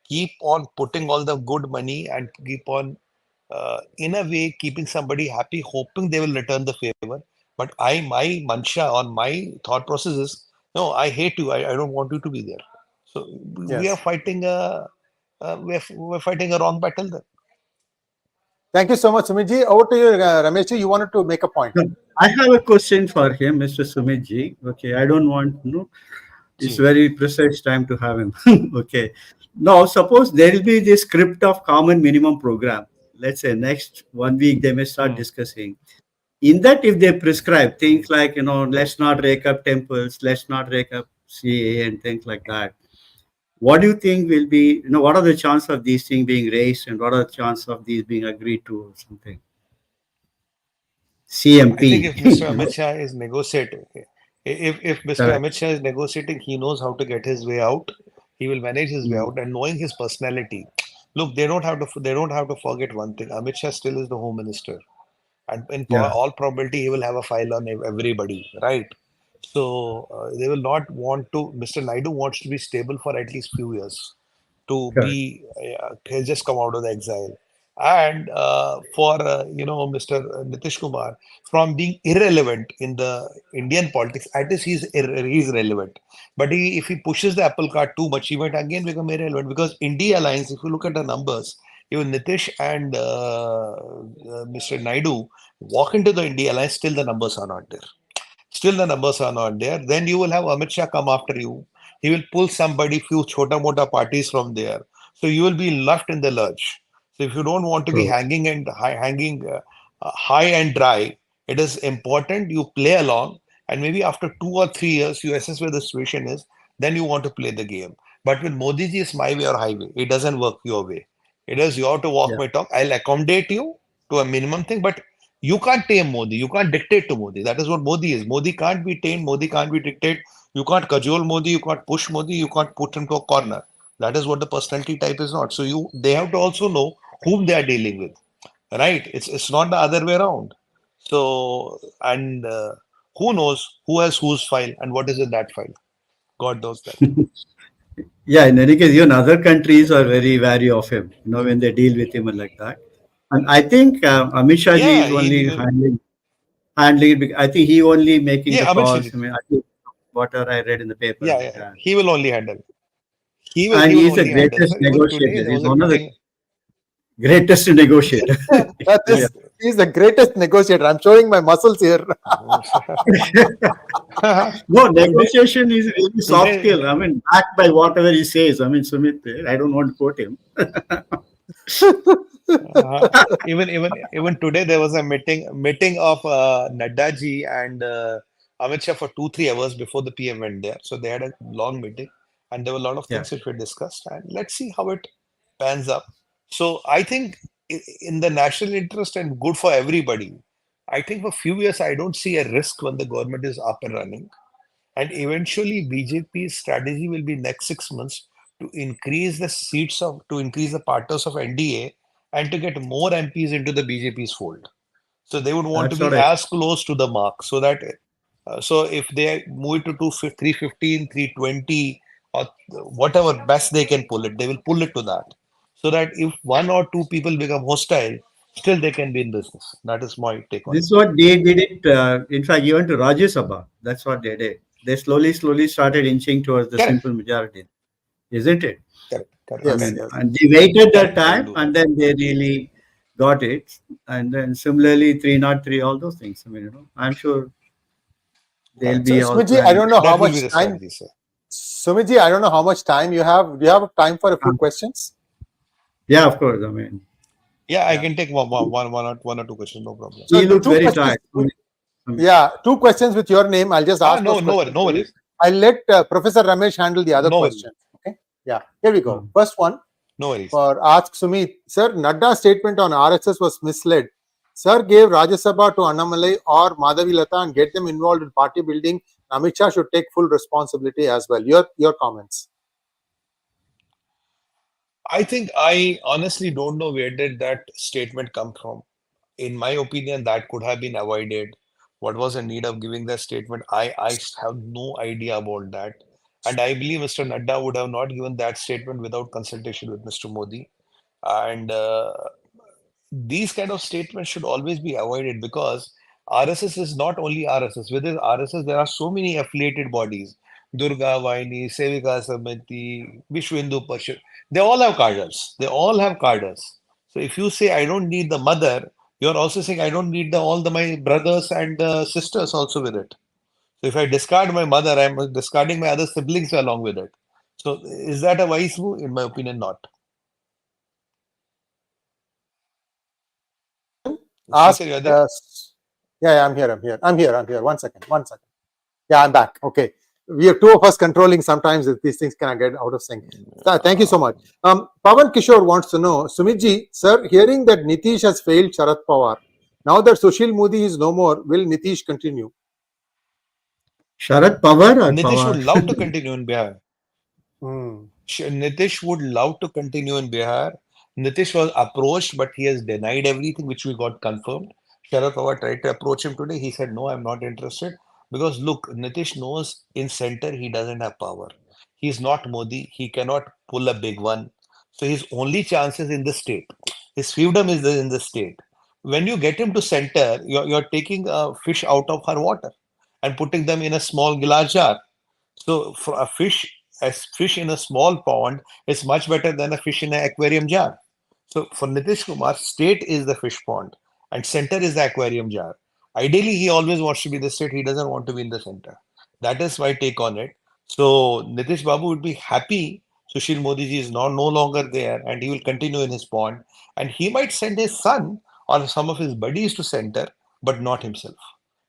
keep on putting all the good money and keep on, in a way, keeping somebody happy, hoping they will return the favor. But my mantra or my thought process is, no, I hate you. I don't want you to be there. So we are Yes. fighting we're fighting a wrong battle then. Thank you so much, Sumitji. Over to you, Rameshji. You wanted to make a point. I have a question for him, Mr. Sumitji. Okay, I don't want, it's very precise time to have him. Okay. Now, suppose there will be this script of common minimum program. Let's say next 1 week they may start discussing. In that, if they prescribe things like, let's not rake up temples, let's not rake up CA and things like that. What do you think will be, what are the chances of these things being raised and what are the chances of these being agreed to or something? CMP. I think if Mr. Amit Shah is negotiating, if Mr. Amit Shah is negotiating, he knows how to get his way out. He will manage his way out, and knowing his personality. Look, they don't have to forget one thing. Amit Shah still is the Home Minister, and in all probability, he will have a file on everybody, right? So they will not want to. Mr. Naidu wants to be stable for at least few years, to be he'll just come out of the exile. And for Mr. Nitish Kumar, from being irrelevant in the Indian politics, at least he's relevant. But if he pushes the apple cart too much, he might again become irrelevant, because India Alliance, if you look at the numbers, even Nitish and Mr. Naidu walk into the India Alliance, still the numbers are not there. Still the numbers are not there. Then you will have Amit Shah come after you. He will pull somebody, few chota mota parties from there. So you will be left in the lurch. So if you don't want to be hanging high and dry, it is important you play along, and maybe after 2 or 3 years you assess where the situation is. Then you want to play the game. But with Modiji, it's my way or highway. It doesn't work your way. It is you have to walk my talk. I'll accommodate you to a minimum thing, but you can't tame Modi. You can't dictate to Modi. That is what Modi is. Modi can't be tamed. Modi can't be dictated. You can't cajole Modi. You can't push Modi. You can't put him to a corner. That is what the personality type is not. So they have to also know whom they are dealing with, right? It's not the other way around. So, and who knows who has whose file and what is in that file? God knows that. Yeah, in any case, even other countries are very wary of him, when they deal with him and like that. And I think Amit Shah ji is only handling it. I think he only making the calls. I mean, I think whatever I read in the paper. Yeah. He will only handle. And he's the greatest negotiator. He's one of the greatest negotiator. He's the greatest negotiator. I'm showing my muscles here. No, negotiation is really soft skill. I mean, backed by whatever he says. I mean, Sumit, I don't want to quote him. Even today there was a meeting of Nadda ji and Amit Shah for 2-3 hours before the PM went there. So they had a long meeting, and there were a lot of things which were discussed, and let's see how it pans up. So I think in the national interest and good for everybody, I think for a few years I don't see a risk when the government is up and running. And eventually BJP's strategy will be next 6 months to increase the to increase the partners of NDA and to get more MPs into the BJP's fold. So they would want to be as close to the mark, so that so if they move it to 315, 320 or whatever best they can pull it, they will pull it to that. So that if 1 or 2 people become hostile, still they can be in business. That is my take on it. This is what they did it, in fact, even to Rajya Sabha. That's what they did. They slowly started inching towards the simple majority. Isn't it? Correct. Yes. And they waited their time, and then they really got it. And then similarly, 303, all those things. I mean, I'm sure they'll be all. Sumitji, I don't know how much time. Sumitji, I don't know how much time you have. Do you have time for a few questions? Yeah, of course. I mean, I can take one or two questions, no problem. So he looks very tired. Yeah, 2 questions with your name. I'll just ask. No worries. I'll let Professor Ramesh handle the other questions. Okay. Yeah. Here we go. First one. No worries. For Ask Sumit. Sir, Nadda's statement on RSS was misled. Sir gave Rajya Sabha to Annamalai or Madhavi Lata and get them involved in party building. Amit Shah should take full responsibility as well. Your comments. I think I honestly don't know where did that statement come from. In my opinion, that could have been avoided. What was the need of giving that statement? I have no idea about that. And I believe Mr. Nadda would have not given that statement without consultation with Mr. Modi. And these kind of statements should always be avoided because RSS is not only RSS. Within RSS, there are so many affiliated bodies. Durga, Vaini, Sevika Samiti, Vishwa Hindu Parishad. They all have cadres. They all have cadres. So if you say, I don't need the mother, you're also saying, I don't need my brothers and sisters also with it. So if I discard my mother, I'm discarding my other siblings along with it. So is that a wise move? In my opinion, not. Ask. Sir, you're there? Yeah, I'm here. I'm here. One second. Yeah, I'm back. Okay. We have two of us controlling. Sometimes these things can get out of sync. Thank you so much. Pawan Kishore wants to know, Sumitji, sir, hearing that Nitish has failed Sharad Pawar, now that Sushil Modi is no more, will Nitish continue? Sharad Pawar or Nitish Pawar? would love to continue in Bihar. Hmm. Nitish would love to continue in Bihar. Nitish was approached, but he has denied everything, which we got confirmed. Sharad Pawar tried to approach him today. He said, no, I'm not interested. Because look, Nitish knows in center he doesn't have power. He's not Modi. He cannot pull a big one. So his only chance is in the state. His fiefdom is in the state. When you get him to center, you're taking a fish out of her water and putting them in a small glass jar. So for a fish in a small pond is much better than a fish in an aquarium jar. So for Nitish Kumar, state is the fish pond and center is the aquarium jar. Ideally, he always wants to be the state. He doesn't want to be in the center. That is my take on it. So Nitish Babu would be happy Sushil Modiji is now no longer there and he will continue in his pond. And he might send his son or some of his buddies to center, but not himself.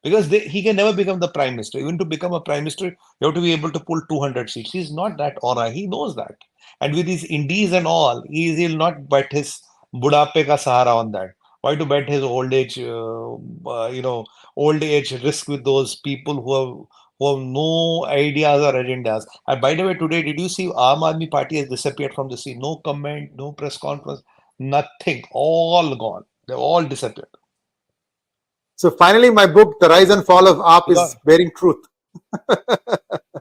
Because he can never become the prime minister. Even to become a prime minister, you have to be able to pull 200 seats. He's not that aura. He knows that. And with his indies and all, he'll not bet his budape ka sahara on that. Why to bet his old age, old age risk with those people who have no ideas or agendas? And by the way, today, did you see Aam Aadmi Party has disappeared from the scene? No comment, no press conference, nothing. All gone. They've all disappeared. So finally, my book, The Rise and Fall of AAP, is bearing truth.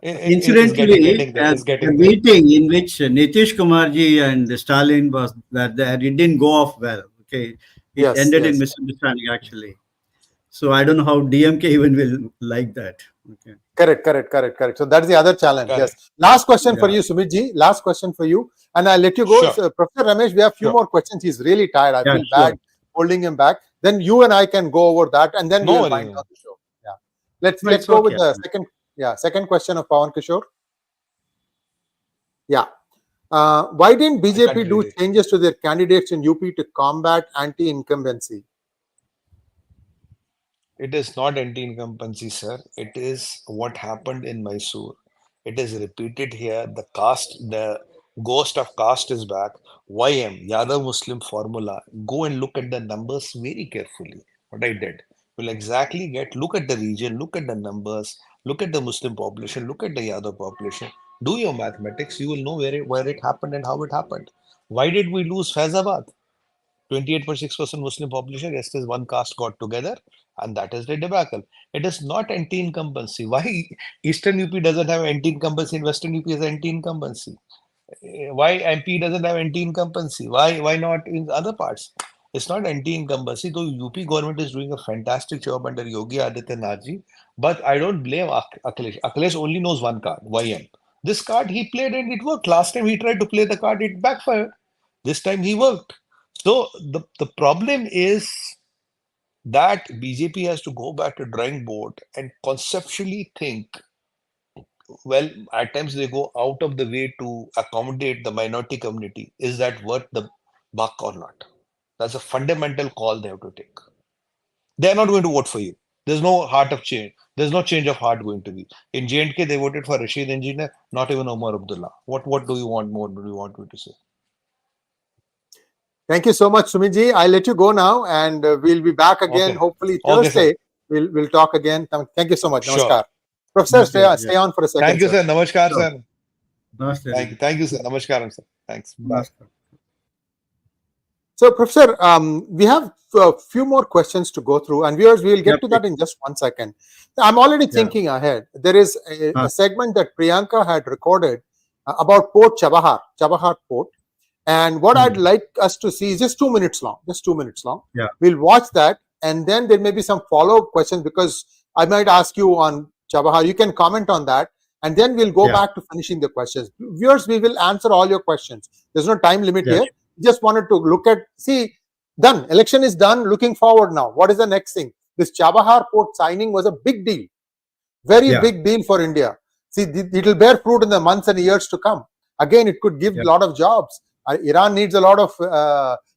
Incidentally, the meeting in which Nitish Kumarji and Stalin were there, it didn't go off well. Okay, it ended in misunderstanding actually. So I don't know how DMK even will like that. Okay. Correct. So that's the other challenge. Correct. Yes. Last question for you, Sumitji. Last question for you, and I'll let you go. Sure. So, Professor Ramesh, we have a few more questions. He's really tired. I feel bad holding him back. Then you and I can go over that, and then we'll wind down the show. Yeah. Let's go with the second question of Pawan Kishore. Yeah. Why didn't BJP do changes to their candidates in UP to combat anti-incumbency? It is not anti-incumbency, sir. It is what happened in Mysore. It is repeated here. The ghost of caste is back. YM, Yadav Muslim formula. Go and look at the numbers very carefully. What I did. You'll exactly look at the region, look at the numbers, look at the Muslim population, look at the Yadav population. Do your mathematics. You will know where it happened and how it happened. Why did we lose Faizabad? 28.6% Muslim population, rest is one caste got together, and that is the debacle. It is not anti-incumbency. Why Eastern UP doesn't have anti-incumbency and Western UP has anti-incumbency? Why MP doesn't have anti-incumbency? Why not in other parts? It's not anti-incumbency, though UP government is doing a fantastic job under Yogi Adityanath, but I don't blame Akhilesh. Akhilesh only knows one card, YM. This card he played and it worked. Last time he tried to play the card, it backfired. This time he worked. So the problem is that BJP has to go back to drawing board and conceptually think, well, at times they go out of the way to accommodate the minority community. Is that worth the buck or not? That's a fundamental call they have to take. They're not going to vote for you. There's no heart of change. There's no change of heart going to be. In J&K, they voted for Rashid Engineer, not even Omar Abdullah. What do you want more? Do you want me to say? Thank you so much, Sumitji. I'll let you go now, and we'll be back again. Okay. Hopefully Okay, Thursday. sir. We'll talk again. Thank you so much. Sure. Namaskar. Professor, Namaste, stay on for a second. Thank you, sir. Namaskar, Sure. sir. Namaste. Thank you, sir. Namaskaram, sir. Thanks. Bye. Namaste. So, Professor, we have a few more questions to go through, and viewers, we will get Yeah, to that in just 1 second. I'm already thinking ahead. There is a segment that Priyanka had recorded about Port Chabahar Port. And what I'd like us to see is just 2 minutes long, Yeah. We'll watch that, and then there may be some follow-up questions, because I might ask you on Chabahar. You can comment on that, and then we'll go back to finishing the questions. Viewers, we will answer all your questions. There's no time limit here. Just wanted to look at, done. Election is done. Looking forward now. What is the next thing? This Chabahar Port signing was a big deal. Very big deal for India. It will bear fruit in the months and years to come. Again, it could give a lot of jobs. Iran needs a lot of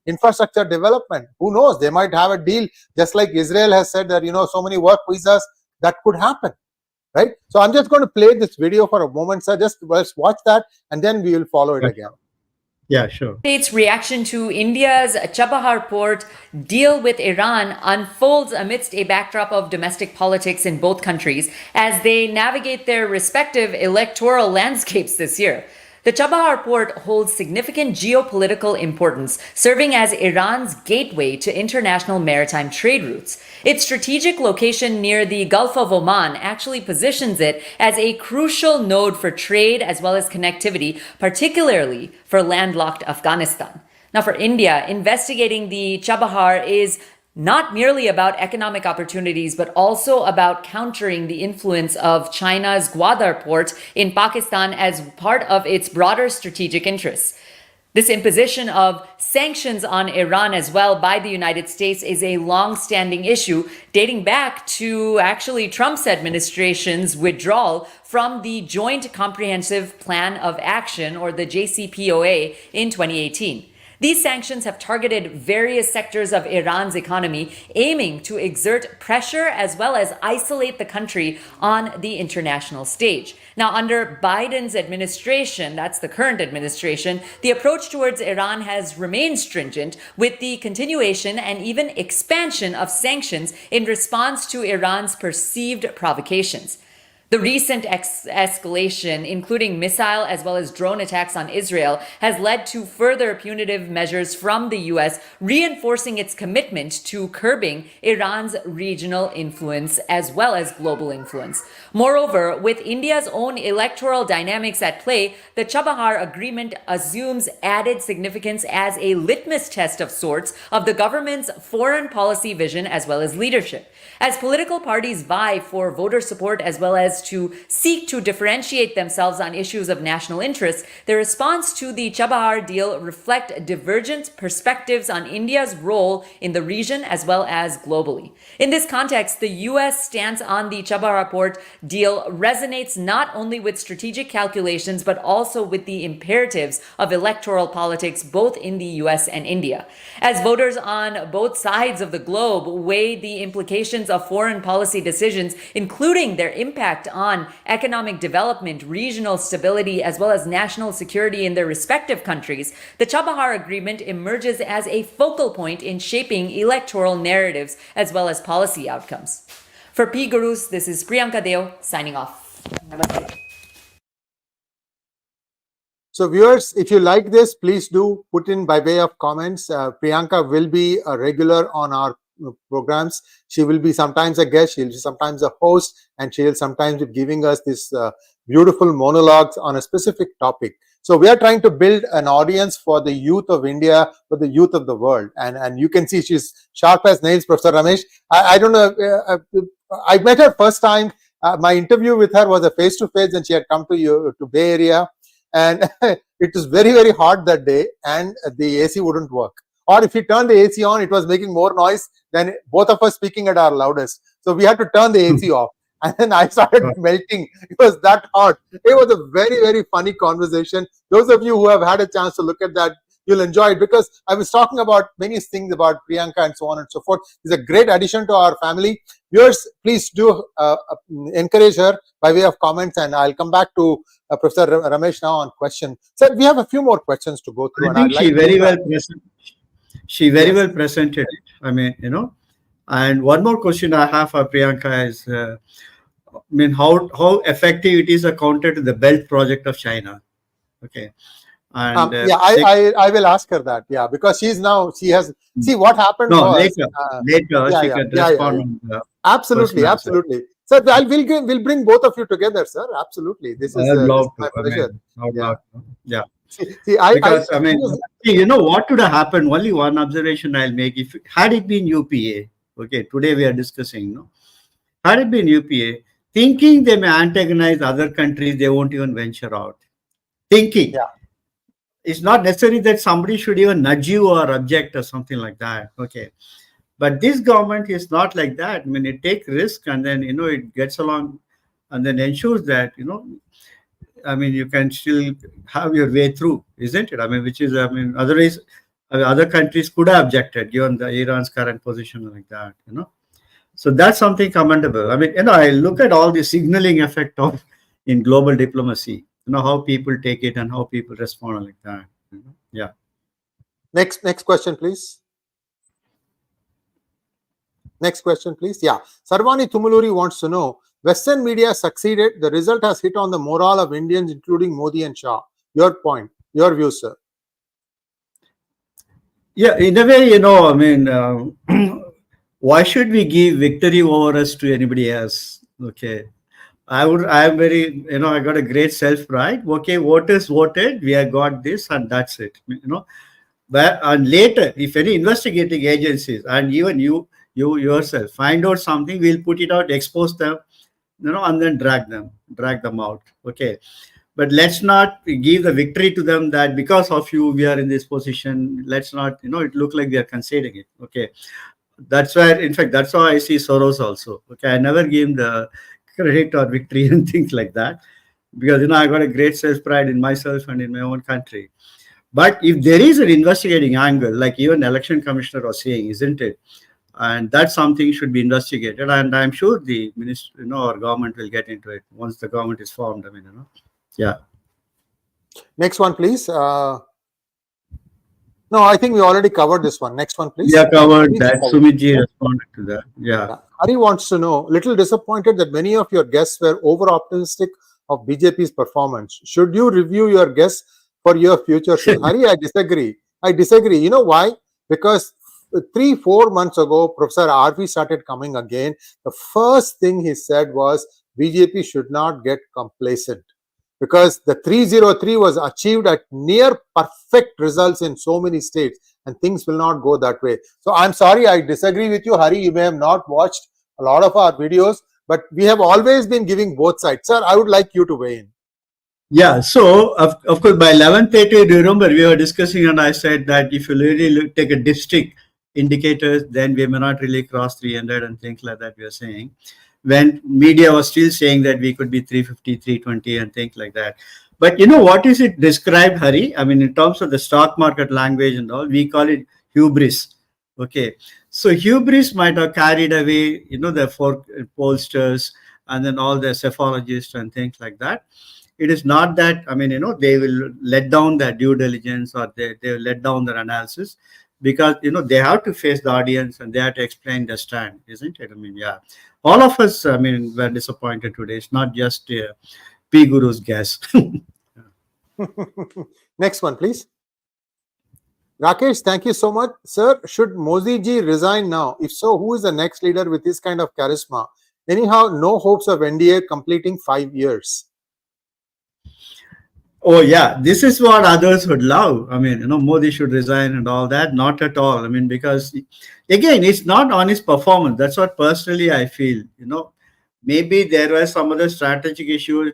infrastructure development. Who knows? They might have a deal, just like Israel has said that, so many work visas, that could happen, right? So I'm just going to play this video for a moment, sir. Let's watch that, and then we will follow it again. Yeah, sure. States' reaction to India's Chabahar Port deal with Iran unfolds amidst a backdrop of domestic politics in both countries as they navigate their respective electoral landscapes this year. The Chabahar Port holds significant geopolitical importance, serving as Iran's gateway to international maritime trade routes. Its strategic location near the Gulf of Oman actually positions it as a crucial node for trade as well as connectivity, particularly for landlocked Afghanistan. Now, for India, investigating the Chabahar is not merely about economic opportunities, but also about countering the influence of China's Gwadar port in Pakistan as part of its broader strategic interests. This imposition of sanctions on Iran as well by the United States is a long-standing issue dating back to actually Trump's administration's withdrawal from the Joint Comprehensive Plan of Action, or the JCPOA, in 2018. These sanctions have targeted various sectors of Iran's economy, aiming to exert pressure as well as isolate the country on the international stage. Now, under Biden's administration, that's the current administration, the approach towards Iran has remained stringent, with the continuation and even expansion of sanctions in response to Iran's perceived provocations. The recent escalation, including missile as well as drone attacks on Israel, has led to further punitive measures from the U.S., reinforcing its commitment to curbing Iran's regional influence as well as global influence. Moreover, with India's own electoral dynamics at play, the Chabahar Agreement assumes added significance as a litmus test of sorts of the government's foreign policy vision as well as leadership. As political parties vie for voter support as well as to seek to differentiate themselves on issues of national interest, the response to the Chabahar deal reflect divergent perspectives on India's role in the region as well as globally. In this context, the U.S. stance on the Chabahar Port deal resonates not only with strategic calculations but also with the imperatives of electoral politics both in the U.S. and India. As voters on both sides of the globe weigh the implications of foreign policy decisions, including their impact on economic development, regional stability, as well as national security in their respective countries, the Chabahar Agreement emerges as a focal point in shaping electoral narratives as well as policy outcomes. For PGurus, this is Priyanka Deo signing off. Namaste. So viewers, if you like this, please do put in by way of comments. Priyanka will be a regular on our programs. She will be sometimes a guest, she'll be sometimes a host, and she'll sometimes be giving us this beautiful monologues on a specific topic. So we are trying to build an audience for the youth of India, for the youth of the world. And you can see she's sharp as nails, Professor Ramesh. I don't know, I met her first time. My interview with her was a face-to-face, and she had come to Bay Area. And it was very, very hot that day, and the AC wouldn't work. Or if you turn the AC on, it was making more noise than both of us speaking at our loudest. So we had to turn the AC off. And then I started melting. It was that hot. It was a very, very funny conversation. Those of you who have had a chance to look at that, you'll enjoy it, because I was talking about many things about Priyanka and so on and so forth. It's a great addition to our family. Viewers, please do encourage her by way of comments, and I'll come back to Professor Ramesh now on question. So we have a few more questions to go through. I think she very well she very well presented it. I mean, and one more question I have for Priyanka is, I mean, how effective it is counter to the Belt Project of China. Okay. And yeah, I will ask her that. Yeah, because she has see what happened no, was later yeah, she yeah, can yeah, respond yeah. on the Absolutely, personal side. absolutely. Sir, we'll bring both of you together, sir. Absolutely, this is I'd love to. my I pleasure. mean, I'd Yeah. love to. Yeah. See, Because I mean, see, you know what would have happened? Only one observation I'll make: if had it been UPA, okay, today we are discussing, no, had it been UPA, thinking they may antagonize other countries, they won't even venture out. Thinking. yeah. It's not necessary that somebody should even nudge you or object or something like that. Okay. But this government is not like that. I mean, it takes risk and then, it gets along and then ensures that, I mean, you can still have your way through, isn't it? I mean, otherwise, other countries could have objected given the Iran's current position like that, So that's something commendable. I mean, I look at all the signaling effect of in global diplomacy, how people take it and how people respond like that. Yeah. Next question, please. Next question, please. Yeah. Sarvani Tumuluri wants to know, Western media succeeded. The result has hit on the morale of Indians, including Modi and Shah. Your point, your view, sir. Yeah, in a way, I mean, why should we give victory over us to anybody else? Okay. I'm very, I got a great self-pride. Okay, voters voted, we have got this and that's it, But and later, if any investigating agencies and even you yourself find out something, we'll put it out, expose them, and then drag them out. Okay. But let's not give the victory to them that because of you, we are in this position. Let's not, it look like they are conceding it. Okay. That's where, in fact, that's how I see Soros also. Okay. I never give him the credit or victory and things like that because, I got a great self-pride in myself and in my own country. But if there is an investigating angle, like even election commissioner was saying, isn't it? And that's something should be investigated. And I'm sure the minister, our government will get into it once the government is formed. I mean, yeah. Next one, please. No, I think we already covered this one. Next one, please. Yeah, covered that. Sumitji responded to that. Yeah. Hari wants to know, little disappointed that many of your guests were over-optimistic of BJP's performance. Should you review your guests for your future show? Hari, I disagree. You know why? Because 3-4 months ago, Professor RV started coming again. The first thing he said was BJP should not get complacent because the 303 was achieved at near perfect results in so many states and things will not go that way. So I'm sorry, I disagree with you, Hari. You may have not watched a lot of our videos, but we have always been giving both sides. Sir, I would like you to weigh in. Yeah, so of course by 11:30, do you remember we were discussing and I said that if you really take a dipstick indicators, then we may not really cross 300 and things like that we are saying. When media was still saying that we could be 350, 320 and things like that. But what is it described, Hari? I mean, in terms of the stock market language and all, we call it hubris. Okay. So hubris might have carried away, the four pollsters and then all the psephologists and things like that. It is not that, I mean, they will let down their due diligence or they will let down their analysis because, they have to face the audience and they have to explain their stand, isn't it? I mean, yeah. All of us, I mean, were disappointed today. It's not just PGurus guess. Next one, please. Rakesh, thank you so much. Sir, should Modiji resign now? If so, who is the next leader with this kind of charisma? Anyhow, no hopes of NDA completing 5 years. Oh, yeah. This is what others would love. I mean, Modi should resign and all that. Not at all. I mean, because, again, it's not on his performance. That's what personally I feel. Maybe there was some other strategic issue,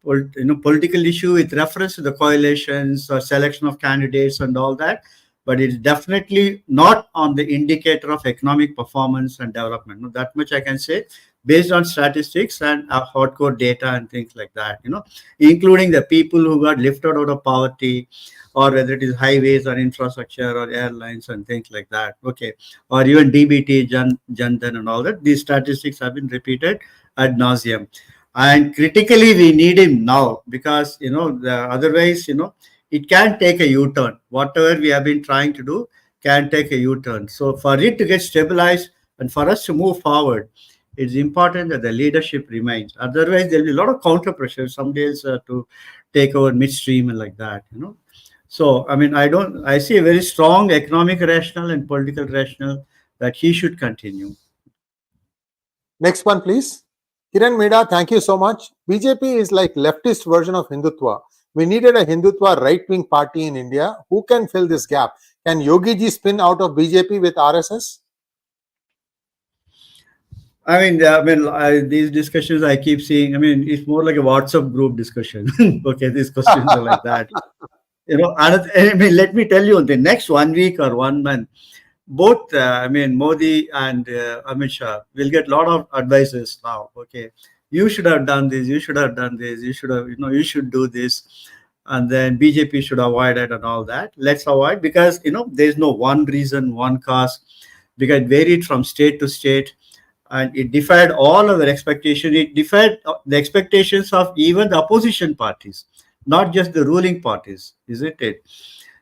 political issue with reference to the coalitions or selection of candidates and all that. But it's definitely not on the indicator of economic performance and development. That much I can say, based on statistics and hardcore data and things like that, including the people who got lifted out of poverty, or whether it is highways or infrastructure or airlines and things like that. Okay. Or even DBT, Jan Dhan and all that. These statistics have been repeated ad nauseum. And critically, we need him now because, otherwise, it can take a U-turn. Whatever we have been trying to do, can take a U-turn. So for it to get stabilized and for us to move forward, it's important that the leadership remains. Otherwise, there'll be a lot of counter pressure. Somebody else to take over midstream and like that, So, I mean, I see a very strong economic rationale and political rationale that he should continue. Next one, please. Kiran Meda, thank you so much. BJP is like leftist version of Hindutva. We needed a Hindutva right-wing party in India. Who can fill this gap? Can Yogi ji spin out of BJP with RSS? These discussions I keep seeing, it's more like a WhatsApp group discussion. Okay, these questions are like that. Let me tell you, the next 1 week or 1 month, both, Modi and Amit Shah will get a lot of advices now. Okay, you should have done this, you should have done this, you should have, you should do this. And then BJP should avoid it and all that. Let's avoid, because, there's no one reason, one cause, because it varied from state to state. And it defied all our expectations. It defied the expectations of even the opposition parties, not just the ruling parties, isn't it?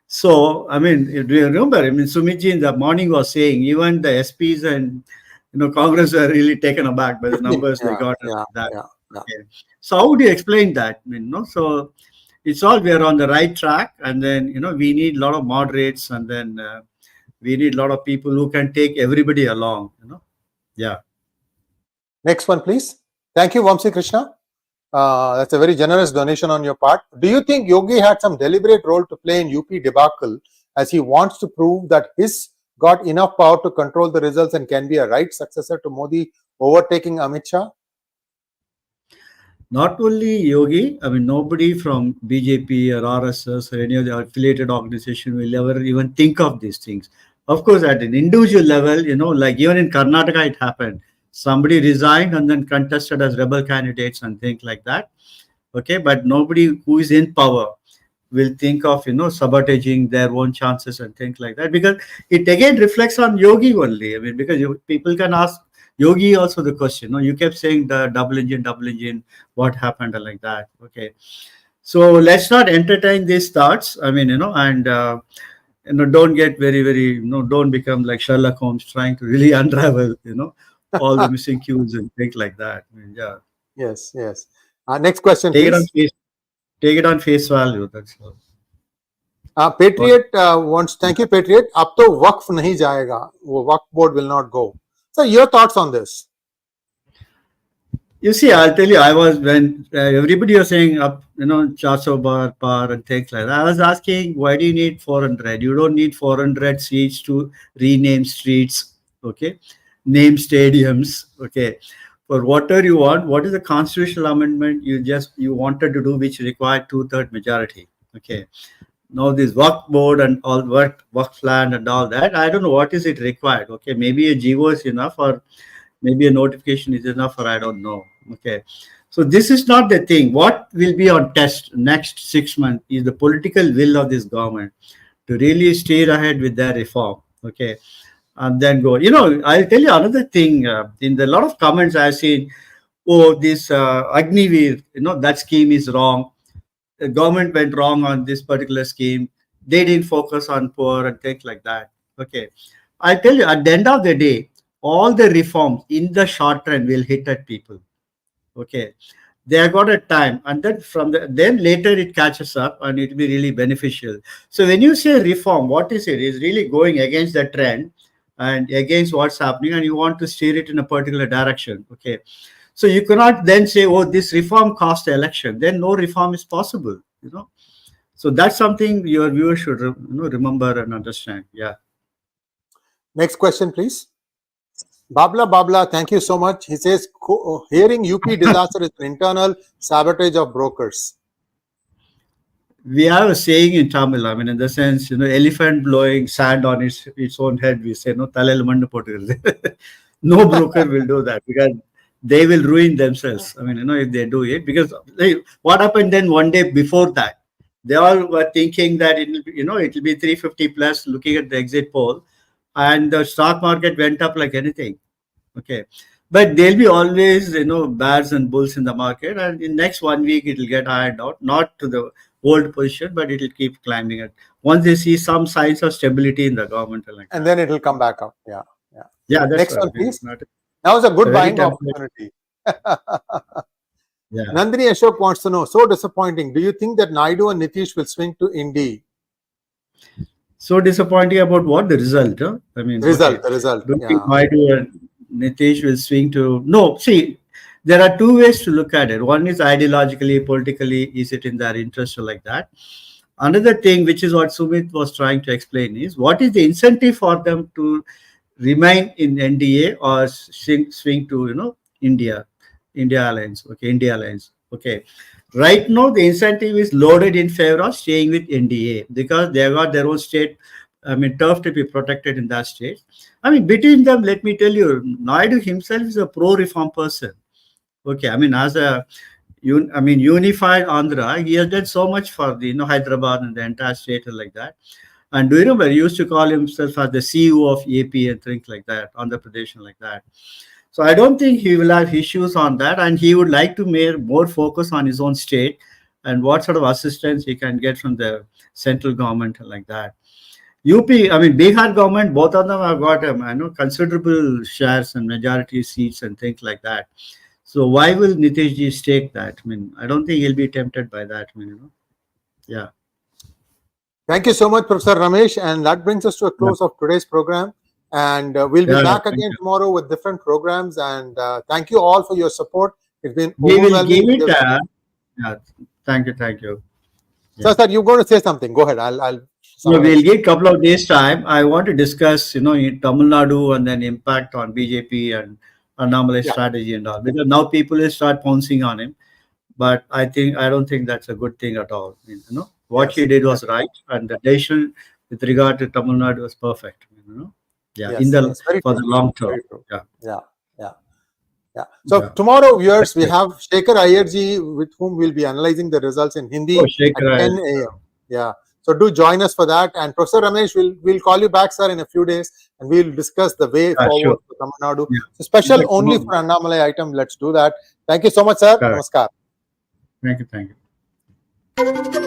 So, do you remember? Sumitji in the morning was saying even the SPs and Congress were really taken aback by the numbers they got. Okay. So how would you explain that? So it's all, we are on the right track, and then we need a lot of moderates, and then we need a lot of people who can take everybody along. Yeah. Next one, please. Thank you, Vamsi Krishna. That's a very generous donation on your part. Do you think Yogi had some deliberate role to play in UP debacle, as he wants to prove that his got enough power to control the results and can be a right successor to Modi overtaking Amit Shah? Not only Yogi, nobody from BJP or RSS or any of the affiliated organization will ever even think of these things. Of course, at an individual level, like even in Karnataka, it happened. Somebody resigned and then contested as rebel candidates and things like that. Okay, but nobody who is in power will think of sabotaging their own chances and things like that, because it again reflects on Yogi only. Because people can ask Yogi also the question. You kept saying the double engine, what happened and like that. Okay, so let's not entertain these thoughts. And don't get very, very, don't become like Sherlock Holmes trying to really unravel, all the missing cues and things like that. Yeah. Yes. Next question, please. Take it on face value. That's all. Patriot wants, thank you, Patriot. Ab to Waqf nahi jayega. Waqf board will not go. So, your thoughts on this? You see, I'll tell you, I was, when everybody was saying up, Chabahar Port and things like that, I was asking, why do you need 400? You don't need 400 seats to rename streets. Okay. Name stadiums. Okay. For whatever you want, what is the constitutional amendment you wanted to do, which required 2/3 majority? Okay. Now this Waqf board and all Waqf land and all that, I don't know what is it required. Okay. Maybe a GO is enough, or maybe a notification is enough, or I don't know. Okay. So this is not the thing. What will be on test next 6 months is the political will of this government to really stay ahead with their reform. Okay. And then go. I'll tell you another thing. In the lot of comments I've seen, this Agniveer, that scheme is wrong. The government went wrong on this particular scheme. They didn't focus on poor and things like that. Okay. I tell you, at the end of the day, all the reforms in the short run will hit at people. Okay. They have got a time, and then then later it catches up and it will be really beneficial. So when you say reform, what is it? It's really going against the trend and against what's happening, and you want to steer it in a particular direction. Okay. So you cannot then say, this reform cost the election. Then no reform is possible, So that's something your viewers should remember and understand. Yeah. Next question, please. Babla, thank you so much. He says, hearing UP disaster is an internal sabotage of brokers. We have a saying in Tamil, in the sense, elephant blowing sand on its own head, we say, no broker will do that, because they will ruin themselves. If they do it, because what happened then one day before that, they all were thinking that it will be 350 plus, looking at the exit poll, and the stock market went up like anything. Okay. But there'll be always, bears and bulls in the market, and in next 1 week it will get ironed out, not to the old position, but it will keep climbing it. Once they see some signs of stability in the government, and then it will come back up. Yeah. Yeah, that's Next right. one, please. Not That was a good a very buying temporary. opportunity. Yeah. Nandini Ashok wants to know, so disappointing. Do you think that Naidu and Nitish will swing to INDI? So disappointing about what? The result, huh? I mean, The result. Don't Yeah. think Naidu and Nitish will swing to... No, see, there are two ways to look at it. One is ideologically, politically, is it in their interest or like that? Another thing, which is what Sumit was trying to explain, is what is the incentive for them to remain in NDA or swing to, India Alliance. Okay, India Alliance. Okay. Right now, the incentive is loaded in favor of staying with NDA because they have got their own state, turf to be protected in that state. Between them, let me tell you, Naidu himself is a pro-reform person. Okay, as a unified Andhra, he has done so much for the Hyderabad and the entire state and like that. And do you remember, he used to call himself as the CEO of AP and things like that, Andhra Pradesh and like that. So I don't think he will have issues on that, and he would like to make more focus on his own state and what sort of assistance he can get from the central government and like that. UP, Bihar government, both of them have got considerable shares and majority seats and things like that. So why will Nitish ji stake that? I don't think he'll be tempted by that. Yeah. Thank you so much, Professor Ramesh. And that brings us to a close of today's program. And we'll be back again tomorrow with different programs. And thank you all for your support. It's been overwhelming. We will give it. Thank you. Yeah. Sir, you're going to say something. Go ahead. I'll we'll give a couple of days time. I want to discuss, in Tamil Nadu and then impact on BJP and anomaly strategy and all. Because now people will start pouncing on him. But I don't think that's a good thing at all. What he did was right, and the decision with regard to Tamil Nadu was perfect. For the long term. Yeah. So tomorrow, viewers, we have Shekhar Iyerji, with whom we'll be analyzing the results in Hindi at 10 a.m. Yeah. So do join us for that. And Professor Ramesh, we'll call you back, sir, in a few days, and we'll discuss the way forward for Tamil Nadu. Yeah. So special only for Annamalai item. Let's do that. Thank you so much, sir. Namaskar. Thank you.